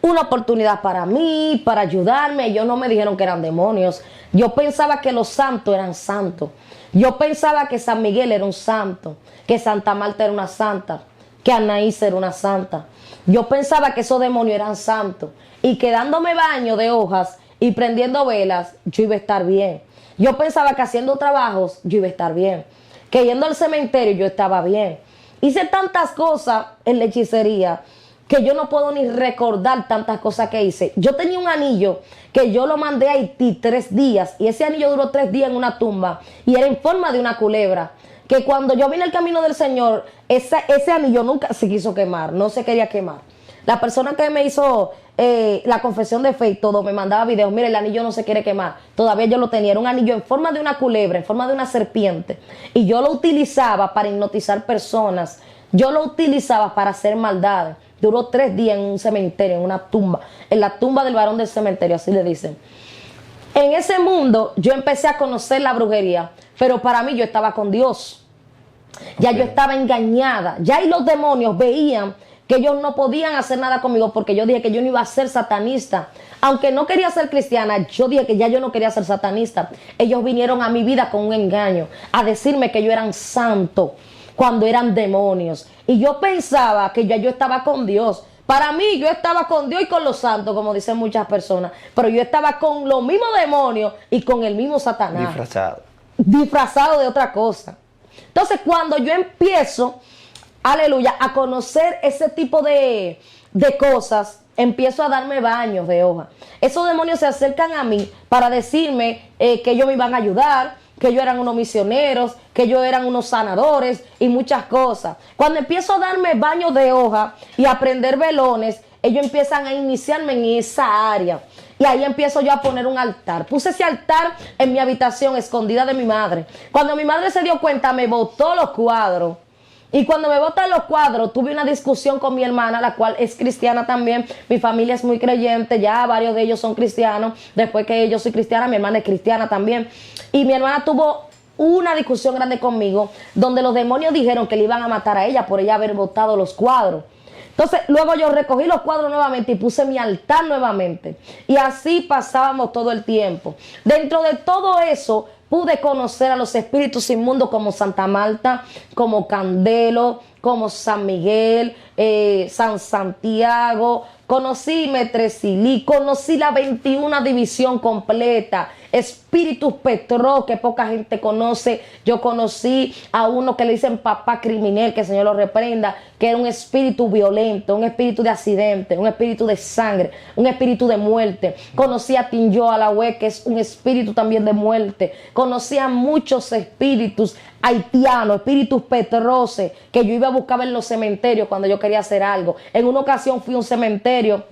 una oportunidad para mí, para ayudarme, ellos no me dijeron que eran demonios. Yo pensaba que los santos eran santos. Yo pensaba que San Miguel era un santo, que Santa Marta era una santa, que Anaís era una santa. Yo pensaba que esos demonios eran santos y que dándome baño de hojas y prendiendo velas, yo iba a estar bien. Yo pensaba que haciendo trabajos, yo iba a estar bien. Que yendo al cementerio, yo estaba bien. Hice tantas cosas en la hechicería que yo no puedo ni recordar tantas cosas que hice. Yo tenía un anillo que yo lo mandé a Haití 3 días y ese anillo duró 3 días en una tumba y era en forma de una culebra. Que cuando yo vine al camino del Señor, ese anillo nunca se quiso quemar, no se quería quemar. La persona que me hizo la confesión de fe y todo, me mandaba videos, mira, el anillo no se quiere quemar. Todavía yo lo tenía, era un anillo en forma de una culebra, en forma de una serpiente. Y yo lo utilizaba para hipnotizar personas. Yo lo utilizaba para hacer maldades. Duró 3 días en un cementerio, en una tumba, en la tumba del varón del cementerio, así le dicen. En ese mundo yo empecé a conocer la brujería, pero para mí yo estaba con Dios. Ya yo estaba engañada. Ya ahí los demonios veían que ellos no podían hacer nada conmigo porque yo dije que yo no iba a ser satanista. Aunque no quería ser cristiana, yo dije que ya yo no quería ser satanista. Ellos vinieron a mi vida con un engaño, a decirme que yo era un santo, cuando eran demonios. Y yo pensaba que ya yo estaba con Dios. Para mí yo estaba con Dios y con los santos, como dicen muchas personas. Pero yo estaba con los mismos demonios y con el mismo Satanás. Disfrazado de otra cosa. Entonces cuando yo empiezo, aleluya, a conocer ese tipo de cosas, empiezo a darme baños de hoja. Esos demonios se acercan a mí para decirme que ellos me iban a ayudar, que ellos eran unos misioneros, que ellos eran unos sanadores y muchas cosas. Cuando empiezo a darme baños de hoja y a prender velones, ellos empiezan a iniciarme en esa área. Y ahí empiezo yo a poner un altar. Puse ese altar en mi habitación, escondida de mi madre. Cuando mi madre se dio cuenta, me botó los cuadros. Y cuando me botan los cuadros, tuve una discusión con mi hermana, la cual es cristiana también. Mi familia es muy creyente, ya varios de ellos son cristianos. Después que yo soy cristiana, mi hermana es cristiana también. Y mi hermana tuvo una discusión grande conmigo, donde los demonios dijeron que le iban a matar a ella por ella haber botado los cuadros. Entonces, luego yo recogí los cuadros nuevamente y puse mi altar nuevamente. Y así pasábamos todo el tiempo. Dentro de todo eso, pude conocer a los espíritus inmundos como Santa Marta, como Candelo, como San Miguel, San Santiago. Conocí Metresilí, conocí la 21 división completa. espíritus Petro que poca gente conoce. Yo conocí a uno que le dicen papá criminal, que el Señor lo reprenda, que era un espíritu violento, un espíritu de accidente, un espíritu de sangre, un espíritu de muerte. Conocí a Tinyo Alahue, que es un espíritu también de muerte. Conocí a muchos espíritus haitianos, espíritus petrose, que yo iba a buscar en los cementerios cuando yo quería hacer algo. En una ocasión fui a un cementerio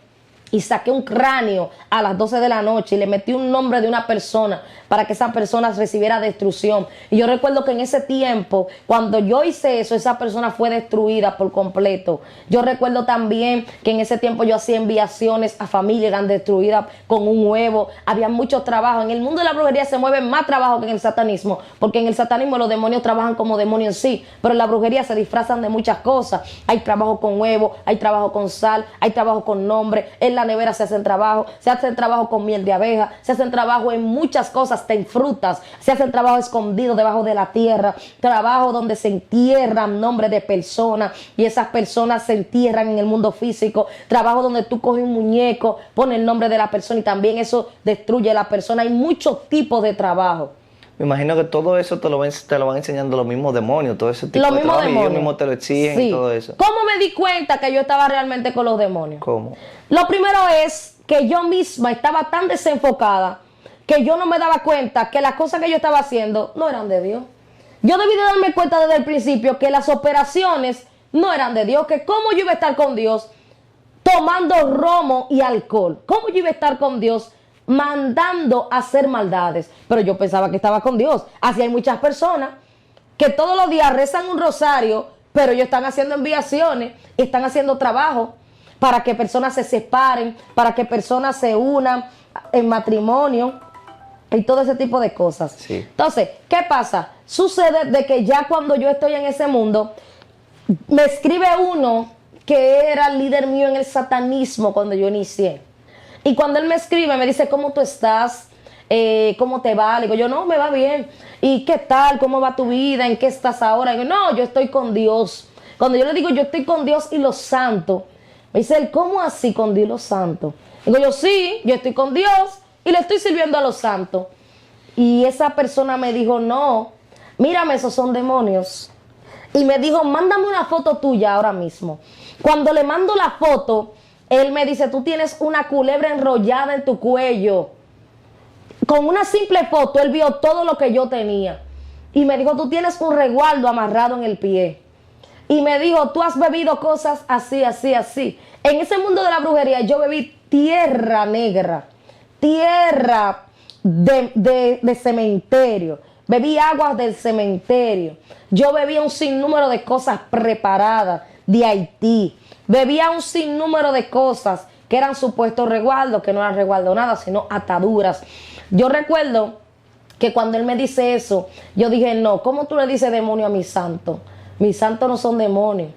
y saqué un cráneo a las 12 de la noche y le metí un nombre de una persona para que esa persona recibiera destrucción. Y yo recuerdo que en ese tiempo, cuando yo hice eso, esa persona fue destruida por completo. Yo recuerdo también que en ese tiempo yo hacía enviaciones a familias, eran destruidas con un huevo. Había mucho trabajo. En el mundo de la brujería se mueve más trabajo que en el satanismo, porque en el satanismo los demonios trabajan como demonios en sí, pero en la brujería se disfrazan de muchas cosas. Hay trabajo con huevo, hay trabajo con sal, hay trabajo con nombre. En la nevera se hacen trabajo con miel de abeja, se hacen trabajo en muchas cosas, hasta en frutas, se hacen trabajo escondido debajo de la tierra, trabajo donde se entierran nombres de personas y esas personas se entierran en el mundo físico, trabajo donde tú coges un muñeco, pones el nombre de la persona y también eso destruye a la persona. Hay muchos tipos de trabajo. Me imagino que todo eso te lo van enseñando los mismos demonios, todo ese tipo de trabajo, y ellos mismos te lo exigen, sí. Y todo eso. ¿Cómo me di cuenta que yo estaba realmente con los demonios? ¿Cómo? Lo primero es que yo misma estaba tan desenfocada que yo no me daba cuenta que las cosas que yo estaba haciendo no eran de Dios. Yo debí de darme cuenta desde el principio que las operaciones no eran de Dios, que cómo yo iba a estar con Dios tomando romo y alcohol, cómo yo iba a estar con Dios mandando a hacer maldades. Pero yo pensaba que estaba con Dios. Así hay muchas personas que todos los días rezan un rosario, pero ellos están haciendo enviaciones, están haciendo trabajo para que personas se separen, para que personas se unan en matrimonio y todo ese tipo de cosas. Sí. Entonces, ¿qué pasa? Sucede de que ya cuando yo estoy en ese mundo, me escribe uno que era el líder mío en el satanismo cuando yo inicié. Y cuando él me escribe, me dice, ¿cómo tú estás? ¿Cómo te va? Le digo, yo, no, me va bien. ¿Y qué tal? ¿Cómo va tu vida? ¿En qué estás ahora? Y digo, no, yo estoy con Dios. Cuando yo le digo, yo estoy con Dios y los santos, me dice él, ¿cómo así con Dios y los santos? Digo yo, sí, yo estoy con Dios y le estoy sirviendo a los santos. Y esa persona me dijo, no, mírame, esos son demonios. Y me dijo, mándame una foto tuya ahora mismo. Cuando le mando la foto, él me dice, tú tienes una culebra enrollada en tu cuello. Con una simple foto, él vio todo lo que yo tenía. Y me dijo, tú tienes un resguardo amarrado en el pie. Y me dijo, tú has bebido cosas así, así, así. En ese mundo de la brujería yo bebí tierra negra, tierra de cementerio. Bebí aguas del cementerio. Yo bebía un sinnúmero de cosas preparadas de Haití. Bebía un sinnúmero de cosas que eran supuestos resguardos, que no eran resguardo nada, sino ataduras. Yo recuerdo que cuando él me dice eso, yo dije, no, ¿cómo tú le dices demonio a mis santos? Mis santos no son demonios.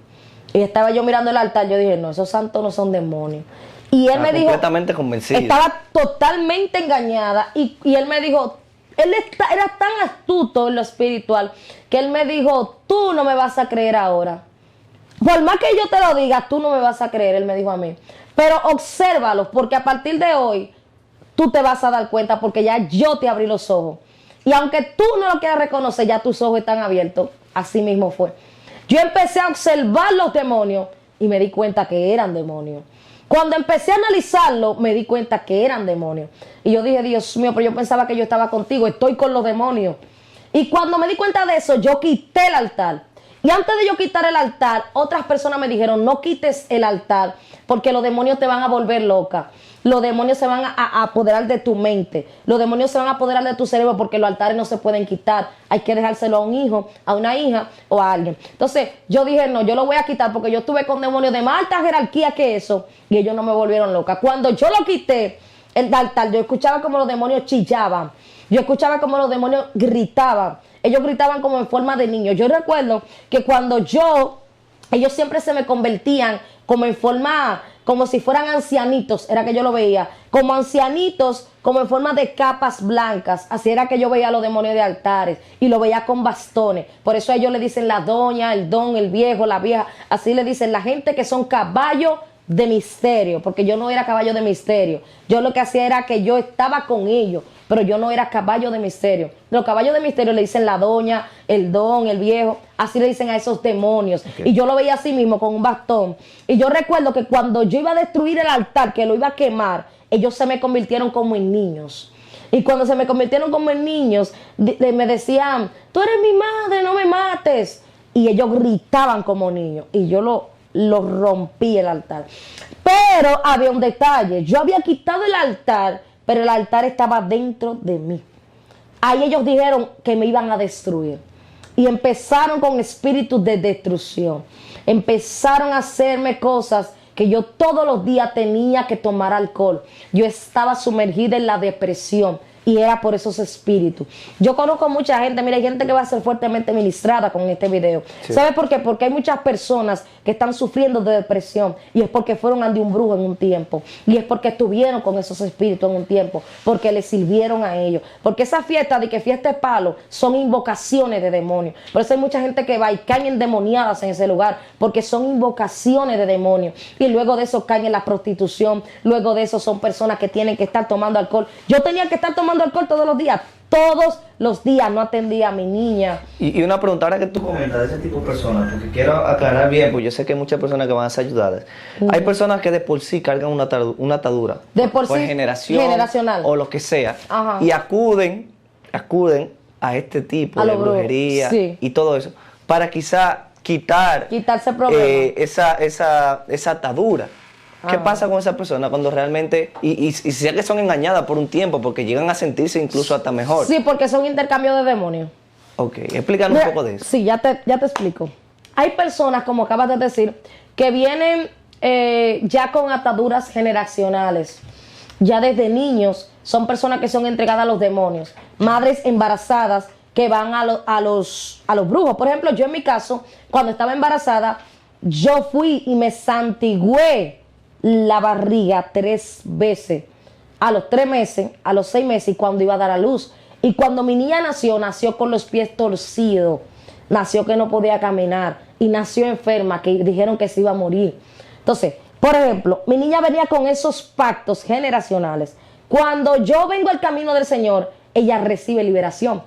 Y estaba yo mirando el altar, yo dije, no, esos santos no son demonios. Y él me dijo, completamente convencido. Estaba totalmente engañada. Y él me dijo, era tan astuto en lo espiritual, que él me dijo, tú no me vas a creer ahora. Por más que yo te lo diga, tú no me vas a creer, él me dijo a mí. Pero obsérvalo, porque a partir de hoy, tú te vas a dar cuenta, porque ya yo te abrí los ojos. Y aunque tú no lo quieras reconocer, ya tus ojos están abiertos. Así mismo fue. Yo empecé a observar los demonios y me di cuenta que eran demonios. Cuando empecé a analizarlo, me di cuenta que eran demonios. Y yo dije, Dios mío, pero yo pensaba que yo estaba contigo, estoy con los demonios. Y cuando me di cuenta de eso, yo quité el altar. Y antes de yo quitar el altar, otras personas me dijeron, no quites el altar, porque los demonios te van a volver loca. Los demonios se van a apoderar de tu mente. Los demonios se van a apoderar de tu cerebro, porque los altares no se pueden quitar. Hay que dejárselo a un hijo, a una hija o a alguien. Entonces yo dije, no, yo lo voy a quitar, porque yo estuve con demonios de más alta jerarquía que eso, y ellos no me volvieron loca. Cuando yo lo quité, el altar, yo escuchaba como los demonios chillaban. Yo escuchaba como los demonios gritaban. Ellos gritaban como en forma de niños. Yo recuerdo que cuando ellos siempre se me convertían como en forma, como si fueran ancianitos, era que yo lo veía, como ancianitos, como en forma de capas blancas. Así era que yo veía a los demonios de altares y lo veía con bastones. Por eso a ellos le dicen la doña, el don, el viejo, la vieja. Así le dicen la gente que son caballos de misterio, porque yo no era caballo de misterio. Yo lo que hacía era que yo estaba con ellos, pero yo no era caballo de misterio. Los caballos de misterio le dicen la doña, el don, el viejo, así le dicen a esos demonios. Okay. Y yo lo veía así mismo con un bastón. Y yo recuerdo que cuando yo iba a destruir el altar, que lo iba a quemar, ellos se me convirtieron como en niños. Y cuando se me convirtieron como en niños, me decían, tú eres mi madre, no me mates. Y ellos gritaban como niños. Y yo lo rompí el altar. Pero había un detalle. Yo había quitado el altar, pero el altar estaba dentro de mí. Ahí ellos dijeron que me iban a destruir. Y empezaron con espíritus de destrucción. Empezaron a hacerme cosas que yo todos los días tenía que tomar alcohol. Yo estaba sumergida en la depresión y era por esos espíritus. Yo conozco mucha gente, mira, hay gente que va a ser fuertemente ministrada con este video. Sí. ¿Sabe por qué? Porque hay muchas personas que están sufriendo de depresión y es porque fueron ante un brujo en un tiempo y es porque estuvieron con esos espíritus en un tiempo, porque les sirvieron a ellos. Porque esa fiesta de que fiesta de palo son invocaciones de demonios. Por eso hay mucha gente que va y caen endemoniadas en ese lugar porque son invocaciones de demonios. Y luego de eso caen en la prostitución, luego de eso son personas que tienen que estar tomando alcohol. Yo tenía que estar tomando alcohol todos los días, no atendía a mi niña. Y una pregunta, ahora que tú comentas de ese tipo de personas, porque quiero aclarar bien, porque yo sé que hay muchas personas que van a ser ayudadas. Hay personas que de por sí cargan una atadura, de por sí, generacional o lo que sea, y acuden a este tipo de brujería y todo eso, para quizá quitarse esa atadura. ¿Qué pasa con esa persona cuando realmente, y sé que son engañadas por un tiempo porque llegan a sentirse incluso hasta mejor? Sí, porque son intercambios de demonios. Ok, explícanos un poco de eso. Sí, ya te explico. Hay personas, como acabas de decir, que vienen ya con ataduras generacionales. Ya desde niños son personas que son entregadas a los demonios. Madres embarazadas que van a los brujos. Por ejemplo, yo en mi caso, cuando estaba embarazada, yo fui y me santigué la barriga 3 veces, a los 3 meses, a los 6 meses y cuando iba a dar a luz. Y cuando mi niña nació con los pies torcidos, nació que no podía caminar y nació enferma, que dijeron que se iba a morir. Entonces, por ejemplo, mi niña venía con esos pactos generacionales. Cuando yo vengo al camino del Señor, ella recibe liberación.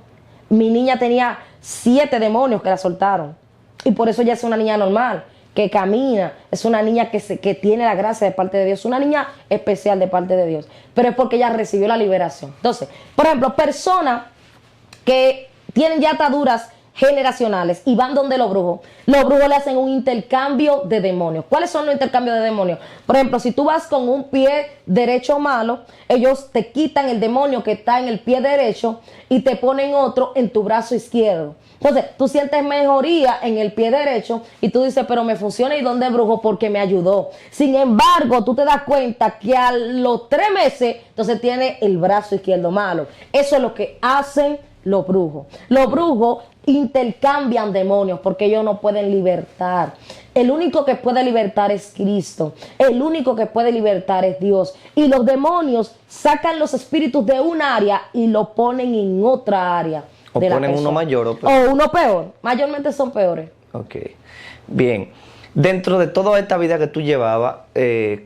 Mi niña tenía 7 demonios que la soltaron y por eso ella es una niña normal, que camina, es una niña que tiene la gracia de parte de Dios, una niña especial de parte de Dios, pero es porque ella recibió la liberación. Entonces, por ejemplo, personas que tienen ya ataduras generacionales y van donde los brujos le hacen un intercambio de demonios. ¿Cuáles son los intercambios de demonios? Por ejemplo, si tú vas con un pie derecho malo, ellos te quitan el demonio que está en el pie derecho y te ponen otro en tu brazo izquierdo. Entonces, tú sientes mejoría en el pie derecho y tú dices, pero me funciona y ¿dónde brujo? Porque me ayudó. Sin embargo, tú te das cuenta que a los 3 meses, entonces tiene el brazo izquierdo malo. Eso es lo que hacen los brujos. Los brujos intercambian demonios porque ellos no pueden libertar. El único que puede libertar es Cristo. El único que puede libertar es Dios. Y los demonios sacan los espíritus de un área y lo ponen en otra área. O ponen uno mayor o peor. O uno peor. Mayormente son peores. Ok. Bien. Dentro de toda esta vida que tú llevabas,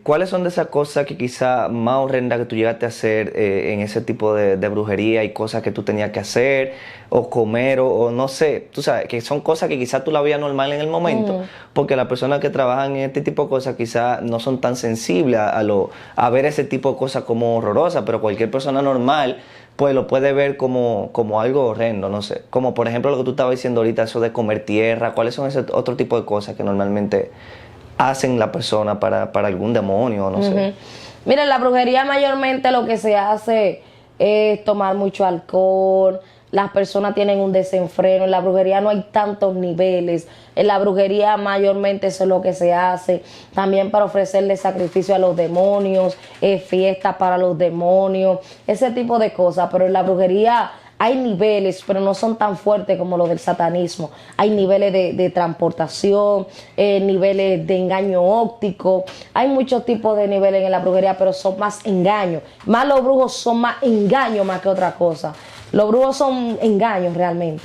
¿cuáles son de esas cosas que quizá más horrendas que tú llegaste a hacer en ese tipo de brujería y cosas que tú tenías que hacer o comer o no sé? Tú sabes, que son cosas que quizá tú la veías normal en el momento, porque las personas que trabajan en este tipo de cosas quizá no son tan sensibles a ver ese tipo de cosas como horrorosas, pero cualquier persona normal pues lo puede ver como algo horrendo, no sé. Como por ejemplo lo que tú estabas diciendo ahorita, eso de comer tierra. ¿Cuáles son ese otro tipo de cosas que normalmente hacen la persona para algún demonio, no sé? Mira, en la brujería mayormente lo que se hace es tomar mucho alcohol. Las personas tienen un desenfreno. En la brujería no hay tantos niveles. En la brujería mayormente eso es lo que se hace. También para ofrecerle sacrificio a los demonios, fiestas para los demonios, ese tipo de cosas. Pero en la brujería hay niveles, pero no son tan fuertes como los del satanismo. Hay niveles de transportación, niveles de engaño óptico. Hay muchos tipos de niveles en la brujería, pero son más engaños. Más los brujos son más engaños más que otra cosa. Los brujos son engaños realmente.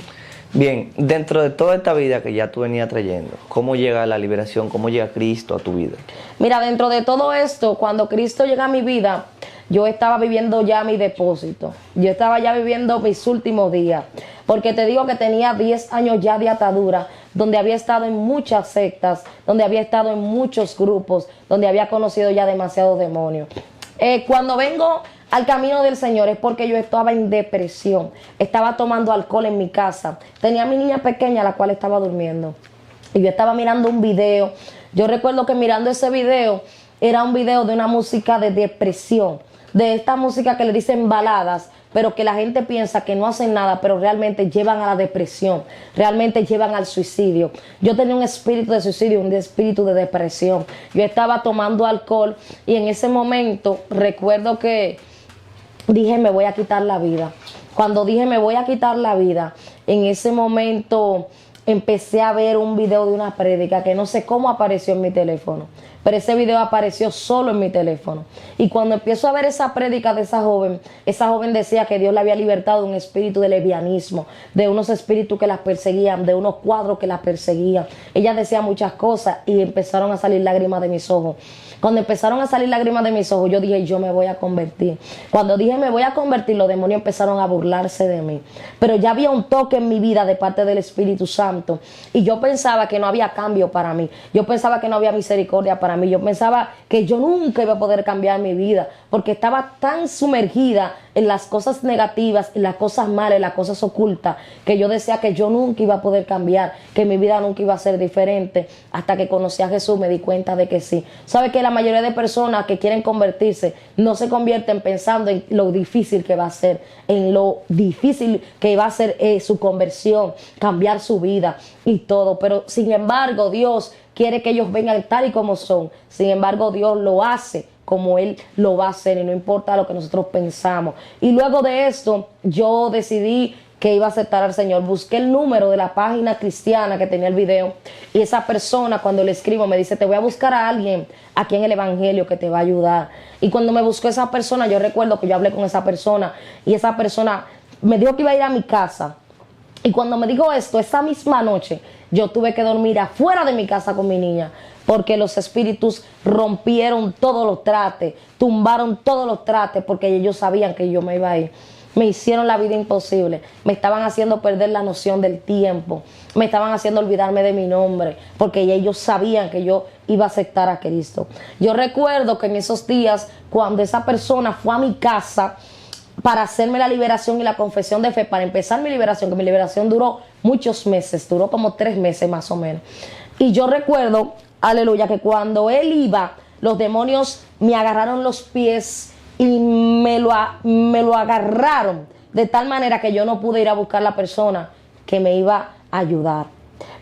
Bien, dentro de toda esta vida que ya tú venías trayendo, ¿cómo llega la liberación? ¿Cómo llega Cristo a tu vida? Mira, dentro de todo esto, cuando Cristo llega a mi vida, yo estaba viviendo ya mi depósito. Yo estaba ya viviendo mis últimos días. Porque te digo que tenía 10 años ya de atadura, donde había estado en muchas sectas, donde había estado en muchos grupos, donde había conocido ya demasiados demonios. Cuando vengo al camino del Señor es porque yo estaba en depresión, estaba tomando alcohol en mi casa, tenía a mi niña pequeña la cual estaba durmiendo y yo estaba mirando un video. Yo recuerdo que mirando ese video era un video de una música de depresión, de esta música que le dicen baladas, pero que la gente piensa que no hacen nada, pero realmente llevan a la depresión, realmente llevan al suicidio. Yo tenía un espíritu de suicidio, un espíritu de depresión. Yo estaba tomando alcohol y en ese momento recuerdo que dije, me voy a quitar la vida. Cuando dije, me voy a quitar la vida, en ese momento empecé a ver un video de una prédica que no sé cómo apareció en mi teléfono, pero ese video apareció solo en mi teléfono. Y cuando empiezo a ver esa prédica de esa joven decía que Dios la había libertado de un espíritu de lesbianismo, de unos espíritus que las perseguían, de unos cuadros que las perseguían. Ella decía muchas cosas y empezaron a salir lágrimas de mis ojos. Cuando empezaron a salir lágrimas de mis ojos, yo dije, yo me voy a convertir. Cuando dije, me voy a convertir, los demonios empezaron a burlarse de mí. Pero ya había un toque en mi vida de parte del Espíritu Santo. Y yo pensaba que no había cambio para mí. Yo pensaba que no había misericordia para mí. Yo pensaba que yo nunca iba a poder cambiar mi vida, porque estaba tan sumergida en las cosas negativas, en las cosas malas, en las cosas ocultas, que yo decía que yo nunca iba a poder cambiar, que mi vida nunca iba a ser diferente. Hasta que conocí a Jesús me di cuenta de que sí. ¿Sabe que la mayoría de personas que quieren convertirse no se convierten pensando en lo difícil que va a ser, en lo difícil que va a ser su conversión, cambiar su vida y todo? Pero sin embargo Dios quiere que ellos vengan tal y como son. Sin embargo Dios lo hace como Él lo va a hacer y no importa lo que nosotros pensamos. Y luego de esto yo decidí que iba a aceptar al Señor. Busqué el número de la página cristiana que tenía el video y esa persona, cuando le escribo, me dice, te voy a buscar a alguien aquí en el evangelio que te va a ayudar. Y cuando me buscó esa persona, yo recuerdo que yo hablé con esa persona y esa persona me dijo que iba a ir a mi casa. Y cuando me dijo esto, esa misma noche, yo tuve que dormir afuera de mi casa con mi niña, porque los espíritus rompieron todos los trates, tumbaron todos los trates, porque ellos sabían que yo me iba a ir. Me hicieron la vida imposible, me estaban haciendo perder la noción del tiempo, me estaban haciendo olvidarme de mi nombre, porque ellos sabían que yo iba a aceptar a Cristo. Yo recuerdo que en esos días, cuando esa persona fue a mi casa para hacerme la liberación y la confesión de fe, para empezar mi liberación, que mi liberación duró muchos meses, duró como 3 meses más o menos. Y yo recuerdo, aleluya, que cuando él iba, los demonios me agarraron los pies y me lo agarraron de tal manera que yo no pude ir a buscar la persona que me iba a ayudar.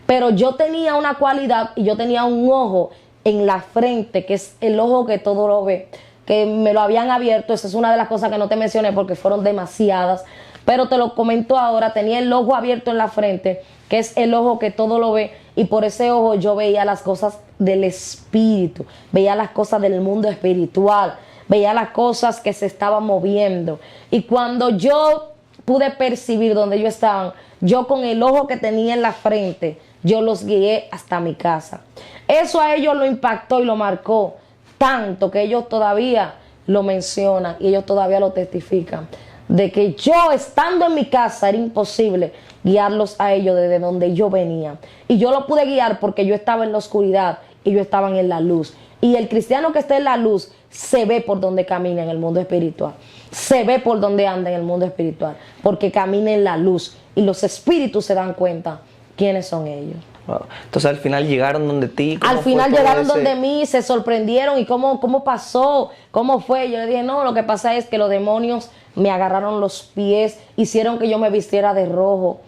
Pero yo tenía una cualidad y yo tenía un ojo en la frente, que es el ojo que todo lo ve, que me lo habían abierto. Esa es una de las cosas que no te mencioné porque fueron demasiadas, pero te lo comento ahora. Tenía el ojo abierto en la frente, que es el ojo que todo lo ve, y por ese ojo yo veía las cosas del espíritu, veía las cosas del mundo espiritual, veía las cosas que se estaban moviendo. Y cuando yo pude percibir dónde ellos estaban, yo con el ojo que tenía en la frente, yo los guié hasta mi casa. Eso a ellos lo impactó y lo marcó tanto que ellos todavía lo mencionan y ellos todavía lo testifican, de que yo estando en mi casa era imposible guiarlos a ellos desde donde yo venía. Y yo lo pude guiar porque yo estaba en la oscuridad y ellos estaban en la luz. Y el cristiano que está en la luz se ve por donde camina en el mundo espiritual, se ve por donde anda en el mundo espiritual, porque camina en la luz y los espíritus se dan cuenta quiénes son ellos. Wow. Entonces al final llegaron donde ti. Al final llegaron donde mí, se sorprendieron. ¿Y cómo pasó? ¿Cómo fue? Yo le dije, no, lo que pasa es que los demonios me agarraron los pies, hicieron que yo me vistiera de rojo,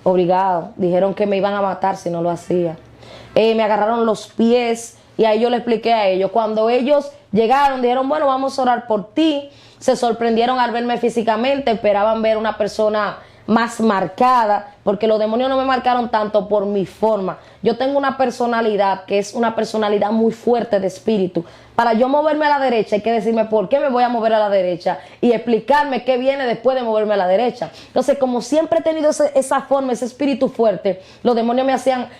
obligado. Dijeron que me iban a matar si no lo hacía. Me agarraron los pies y ahí yo le expliqué a ellos. Cuando ellos llegaron, dijeron, bueno, vamos a orar por ti. Se sorprendieron al verme físicamente, esperaban ver una persona más marcada, porque los demonios no me marcaron tanto por mi forma. Yo tengo una personalidad que es una personalidad muy fuerte de espíritu. Para yo moverme a la derecha hay que decirme por qué me voy a mover a la derecha y explicarme qué viene después de moverme a la derecha. Entonces, como siempre he tenido esa forma, ese espíritu fuerte, los demonios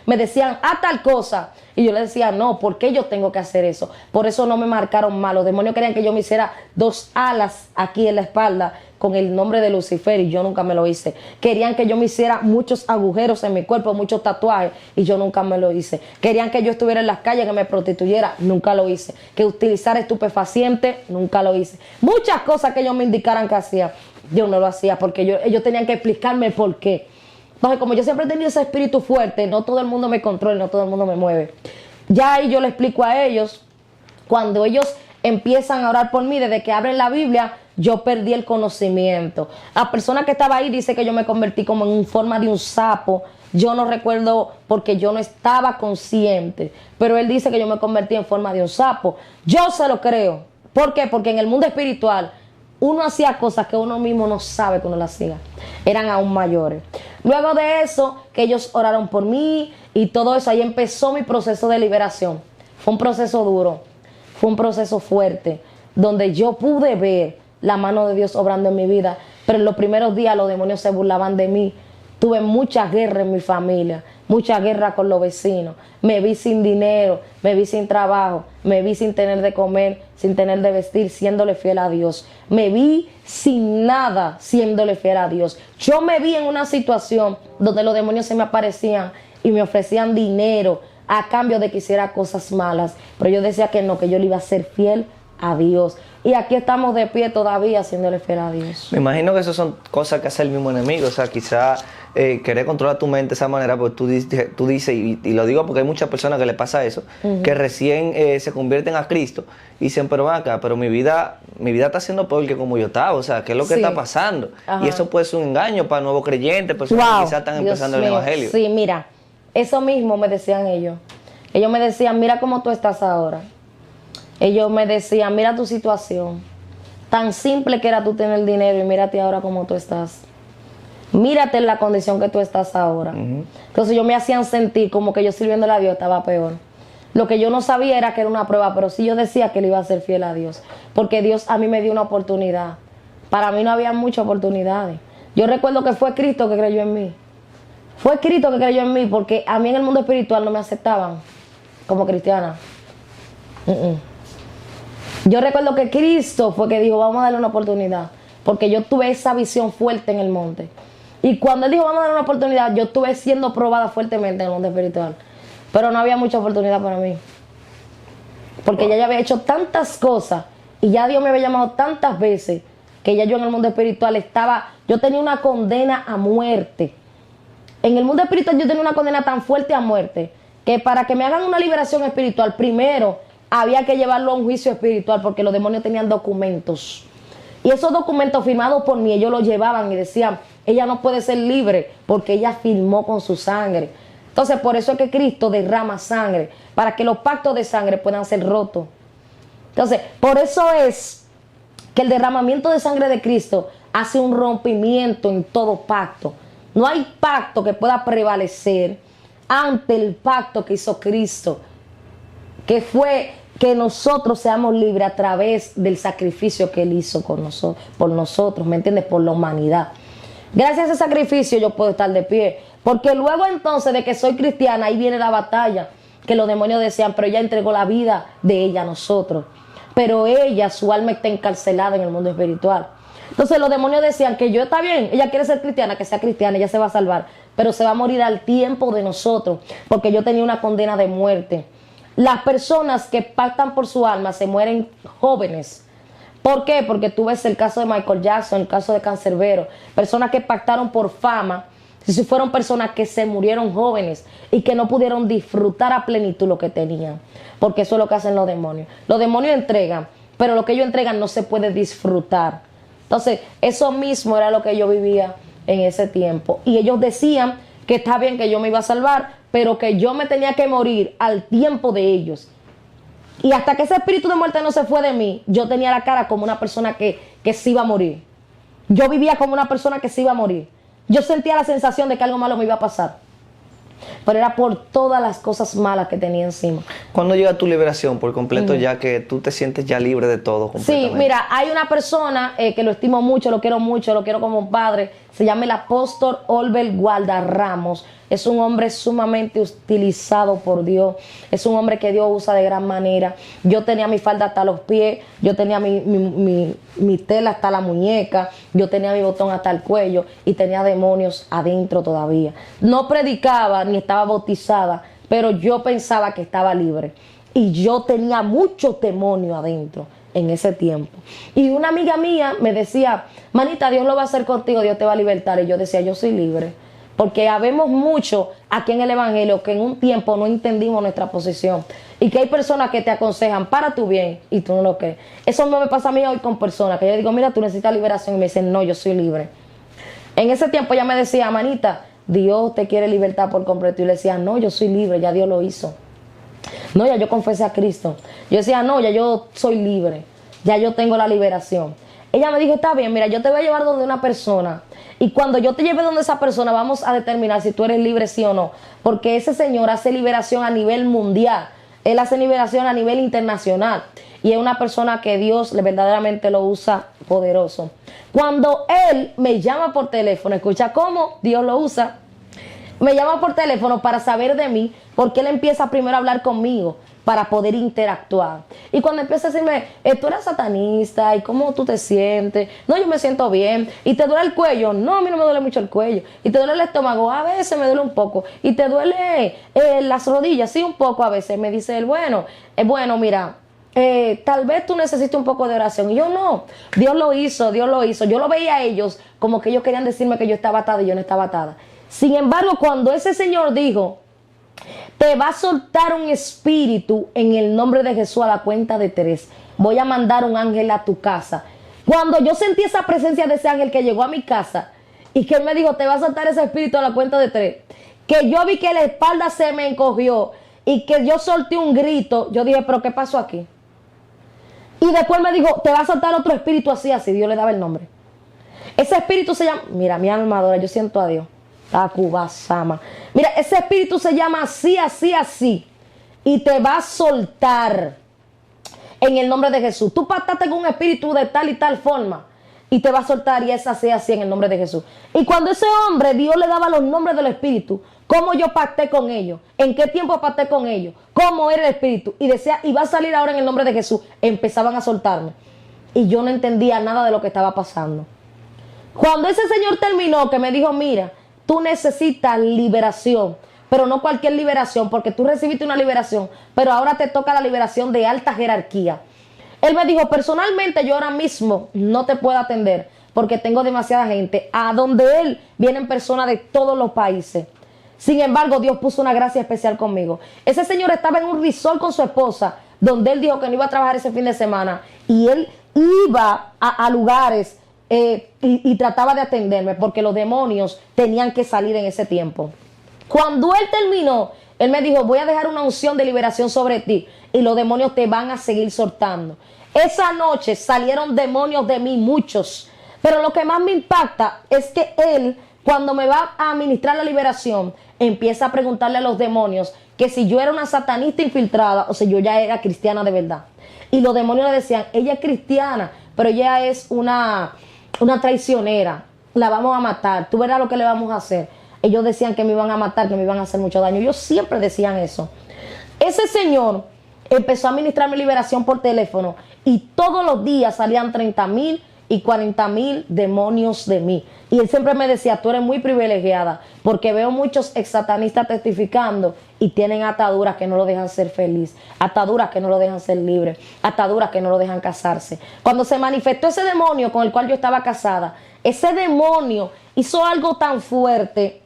me decían, haz tal cosa. Y yo les decía, no, ¿por qué yo tengo que hacer eso? Por eso no me marcaron mal. Los demonios querían que yo me hiciera 2 alas aquí en la espalda con el nombre de Lucifer y yo nunca me lo hice. Querían que yo me hiciera muchos agujeros en mi cuerpo, muchos tatuajes y yo nunca me lo hice. Querían que yo estuviera en las calles, que me prostituyera, nunca lo hice. Que utilizara estupefacientes, nunca lo hice. Muchas cosas que ellos me indicaran que hacía, yo no lo hacía porque ellos tenían que explicarme el por qué. Entonces, como yo siempre he tenido ese espíritu fuerte, no todo el mundo me controla, no todo el mundo me mueve. Ya ahí yo le explico a ellos, cuando ellos empiezan a orar por mí, desde que abren la Biblia, yo perdí el conocimiento. La persona que estaba ahí dice que yo me convertí como en forma de un sapo. Yo no recuerdo porque yo no estaba consciente, pero él dice que yo me convertí en forma de un sapo. Yo se lo creo. ¿Por qué? Porque en el mundo espiritual uno hacía cosas que uno mismo no sabe que uno las hacía. Eran aún mayores. Luego de eso, que ellos oraron por mí y todo eso, ahí empezó mi proceso de liberación. Fue un proceso duro, fue un proceso fuerte, donde yo pude ver la mano de Dios obrando en mi vida. Pero en los primeros días los demonios se burlaban de mí. Tuve mucha guerra en mi familia, mucha guerra con los vecinos. Me vi sin dinero, me vi sin trabajo, me vi sin tener de comer, sin tener de vestir, siéndole fiel a Dios. Me vi sin nada, siéndole fiel a Dios. Yo me vi en una situación donde los demonios se me aparecían y me ofrecían dinero a cambio de que hiciera cosas malas. Pero yo decía que no, que yo le iba a ser fiel a Dios. Y aquí estamos de pie todavía haciéndole fiel a Dios. Me imagino que eso son cosas que hace el mismo enemigo. O sea, quizá querer controlar tu mente de esa manera, porque tú dices, y lo digo porque hay muchas personas que le pasa eso, que recién se convierten a Cristo y dicen, pero ven acá, pero mi vida está siendo peor que como yo estaba. O sea, ¿qué es lo que está pasando? Y eso puede ser un engaño para nuevos creyentes, personas que quizás están empezando el evangelio. Sí, mira, eso mismo me decían ellos. Ellos me decían, mira cómo tú estás ahora. Ellos me decían, mira tu situación. Tan simple que era tú tener dinero y mírate ahora cómo tú estás. Mírate en la condición que tú estás ahora. Entonces ellos me hacían sentir como que yo sirviéndole a Dios estaba peor. Lo que yo no sabía era que era una prueba, pero sí yo decía que le iba a ser fiel a Dios. Porque Dios a mí me dio una oportunidad. Para mí no había muchas oportunidades. Yo recuerdo que fue Cristo que creyó en mí. Fue Cristo que creyó en mí porque a mí en el mundo espiritual no me aceptaban como cristiana. Yo recuerdo que Cristo fue que dijo, vamos a darle una oportunidad. Porque yo tuve esa visión fuerte en el monte. Y cuando Él dijo, vamos a darle una oportunidad, yo estuve siendo probada fuertemente en el mundo espiritual. Pero no había mucha oportunidad para mí. Porque ya yo había hecho tantas cosas y ya Dios me había llamado tantas veces que ya yo en el mundo espiritual yo tenía una condena a muerte. En el mundo espiritual yo tenía una condena tan fuerte a muerte que para que me hagan una liberación espiritual, primero había que llevarlo a un juicio espiritual porque los demonios tenían documentos. Y esos documentos firmados por mí, ellos los llevaban y decían, ella no puede ser libre porque ella firmó con su sangre. Entonces, por eso es que Cristo derrama sangre, para que los pactos de sangre puedan ser rotos. Entonces, por eso es que el derramamiento de sangre de Cristo hace un rompimiento en todo pacto. No hay pacto que pueda prevalecer ante el pacto que hizo Cristo, que fue que nosotros seamos libres a través del sacrificio que Él hizo por nosotros, ¿me entiendes? Por la humanidad. Gracias a ese sacrificio yo puedo estar de pie, porque luego entonces de que soy cristiana, ahí viene la batalla, que los demonios decían, pero ella entregó la vida de ella a nosotros, pero ella, su alma está encarcelada en el mundo espiritual. Entonces los demonios decían que yo está bien, ella quiere ser cristiana, que sea cristiana, ella se va a salvar, pero se va a morir al tiempo de nosotros, porque yo tenía una condena de muerte. Las personas que pactan por su alma se mueren jóvenes. ¿Por qué? Porque tú ves el caso de Michael Jackson, el caso de Canserbero, personas que pactaron por fama, si fueron personas que se murieron jóvenes y que no pudieron disfrutar a plenitud lo que tenían, porque eso es lo que hacen los demonios. Los demonios entregan, pero lo que ellos entregan no se puede disfrutar. Entonces, eso mismo era lo que yo vivía en ese tiempo. Y ellos decían que está bien que yo me iba a salvar, pero que yo me tenía que morir al tiempo de ellos. Y hasta que ese espíritu de muerte no se fue de mí, yo tenía la cara como una persona que se iba a morir. Yo vivía como una persona que se iba a morir. Yo sentía la sensación de que algo malo me iba a pasar. Pero era por todas las cosas malas que tenía encima. ¿Cuándo llega tu liberación por completo, ya que tú te sientes ya libre de todo completamente? Sí, mira, hay una persona que lo estimo mucho, lo quiero como un padre. Se llama el apóstol Olver Gualdarramos. Es un hombre sumamente utilizado por Dios. Es un hombre que Dios usa de gran manera. Yo tenía mi falda hasta los pies. Yo tenía mi tela hasta la muñeca. Yo tenía mi botón hasta el cuello. Y tenía demonios adentro todavía. No predicaba ni estaba bautizada, pero yo pensaba que estaba libre. Y yo tenía mucho demonio adentro en ese tiempo. Y una amiga mía me decía, manita, Dios lo va a hacer contigo, Dios te va a libertar. Y yo decía, yo soy libre. Porque habemos mucho aquí en el Evangelio que en un tiempo no entendimos nuestra posición. Y que hay personas que te aconsejan para tu bien y tú no lo crees. Eso no me pasa a mí hoy con personas que yo digo, mira, tú necesitas liberación. Y me dicen, no, yo soy libre. En ese tiempo ella me decía, manita, Dios te quiere libertar por completo. Y le decía, no, yo soy libre, ya Dios lo hizo. No, ya yo confesé a Cristo. Yo decía, no, ya yo soy libre. Ya yo tengo la liberación. Ella me dijo, está bien, mira, yo te voy a llevar donde una persona. Y cuando yo te lleve donde esa persona, vamos a determinar si tú eres libre, sí o no. Porque ese señor hace liberación a nivel mundial. Él hace liberación a nivel internacional. Y es una persona que Dios verdaderamente lo usa poderoso. Cuando él me llama por teléfono, escucha cómo Dios lo usa. Me llama por teléfono para saber de mí, porque él empieza primero a hablar conmigo para poder interactuar. Y cuando empieza a decirme, tú eres satanista, ¿y cómo tú te sientes? No, yo me siento bien. ¿Y te duele el cuello? No, a mí no me duele mucho el cuello. ¿Y te duele el estómago? A veces me duele un poco. ¿Y te duele las rodillas? Sí, un poco a veces. Me dice él, bueno, mira, tal vez tú necesites un poco de oración. Y yo no, Dios lo hizo, Dios lo hizo. Yo lo veía a ellos como que ellos querían decirme que yo estaba atada y yo no estaba atada. Sin embargo, cuando ese señor dijo, te va a soltar un espíritu en el nombre de Jesús a la cuenta de 3, voy a mandar un ángel a tu casa. Cuando yo sentí esa presencia de ese ángel que llegó a mi casa y que él me dijo, te va a soltar ese espíritu a la cuenta de 3, que yo vi que la espalda se me encogió y que yo solté un grito, yo dije, pero ¿qué pasó aquí? Y después me dijo, te va a soltar otro espíritu así, Dios le daba el nombre. Ese espíritu se llama, mira, mi alma adora, yo siento a Dios. Takubasama. Mira, ese espíritu se llama así. Y te va a soltar en el nombre de Jesús. Tú pactaste con un espíritu de tal y tal forma. Y te va a soltar y es así en el nombre de Jesús. Y cuando ese hombre, Dios le daba los nombres del espíritu, cómo yo pacté con ellos, en qué tiempo pacté con ellos, cómo era el espíritu, y decía, y va a salir ahora en el nombre de Jesús, empezaban a soltarme. Y yo no entendía nada de lo que estaba pasando. Cuando ese señor terminó, que me dijo, mira, tú necesitas liberación, pero no cualquier liberación, porque tú recibiste una liberación, pero ahora te toca la liberación de alta jerarquía. Él me dijo, personalmente yo ahora mismo no te puedo atender, porque tengo demasiada gente. A donde él vienen personas de todos los países. Sin embargo, Dios puso una gracia especial conmigo. Ese señor estaba en un resort con su esposa, donde él dijo que no iba a trabajar ese fin de semana, y él iba a lugares y trataba de atenderme porque los demonios tenían que salir en ese tiempo. Cuando él terminó, él me dijo, voy a dejar una unción de liberación sobre ti y los demonios te van a seguir soltando. Esa noche salieron demonios de mí, muchos, pero lo que más me impacta es que él, cuando me va a administrar la liberación, empieza a preguntarle a los demonios que si yo era una satanista infiltrada o si yo ya era cristiana de verdad. Y los demonios le decían, ella es cristiana, pero ella es una traicionera, la vamos a matar, tú verás lo que le vamos a hacer. Ellos decían que me iban a matar, que me iban a hacer mucho daño. Ellos siempre decían eso. Ese señor empezó a administrarme liberación por teléfono y todos los días salían 30,000 y 40,000 demonios de mí. Y él siempre me decía, tú eres muy privilegiada, porque veo muchos ex-satanistas testificando y tienen ataduras que no lo dejan ser feliz, ataduras que no lo dejan ser libre, ataduras que no lo dejan casarse. Cuando se manifestó ese demonio con el cual yo estaba casada, ese demonio hizo algo tan fuerte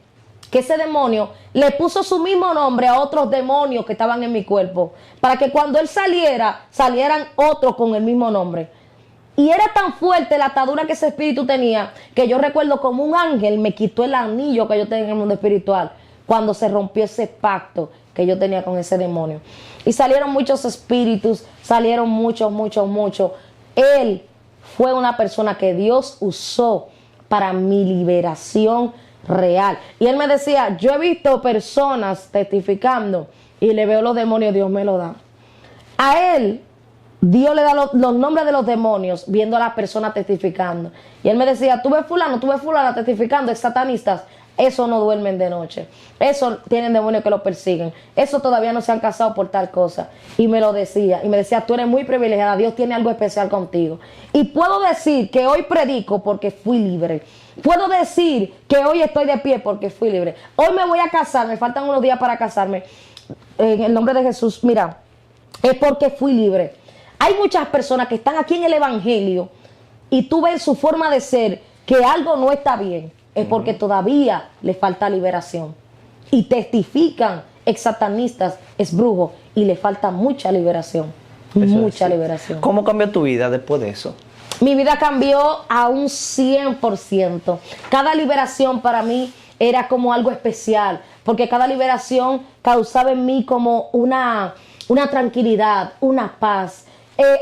que ese demonio le puso su mismo nombre a otros demonios que estaban en mi cuerpo, para que cuando él saliera, salieran otros con el mismo nombre. Y era tan fuerte la atadura que ese espíritu tenía, que yo recuerdo como un ángel me quitó el anillo que yo tenía en el mundo espiritual, cuando se rompió ese pacto que yo tenía con ese demonio. Y salieron muchos espíritus, salieron muchos. Él fue una persona que Dios usó para mi liberación real. Y él me decía, yo he visto personas testificando y le veo los demonios, Dios me lo da. A él, Dios le da los nombres de los demonios viendo a las personas testificando. Y él me decía, tú ves fulana testificando, es satanistas. Eso no duermen de noche. Eso tienen demonios que lo persiguen. Eso todavía no se han casado por tal cosa. Y me lo decía. Y me decía, tú eres muy privilegiada. Dios tiene algo especial contigo. Y puedo decir que hoy predico porque fui libre. Puedo decir que hoy estoy de pie porque fui libre. Hoy me voy a casar. Me faltan unos días para casarme. En el nombre de Jesús. Mira, es porque fui libre. Hay muchas personas que están aquí en el evangelio y tú ves su forma de ser que algo no está bien. Es porque todavía le falta liberación. Y testifican, ex satanistas, es brujo, y le falta mucha liberación. Mucha liberación. ¿Cómo cambió tu vida después de eso? Mi vida cambió a un 100%. Cada liberación para mí era como algo especial, porque cada liberación causaba en mí como una tranquilidad, una paz.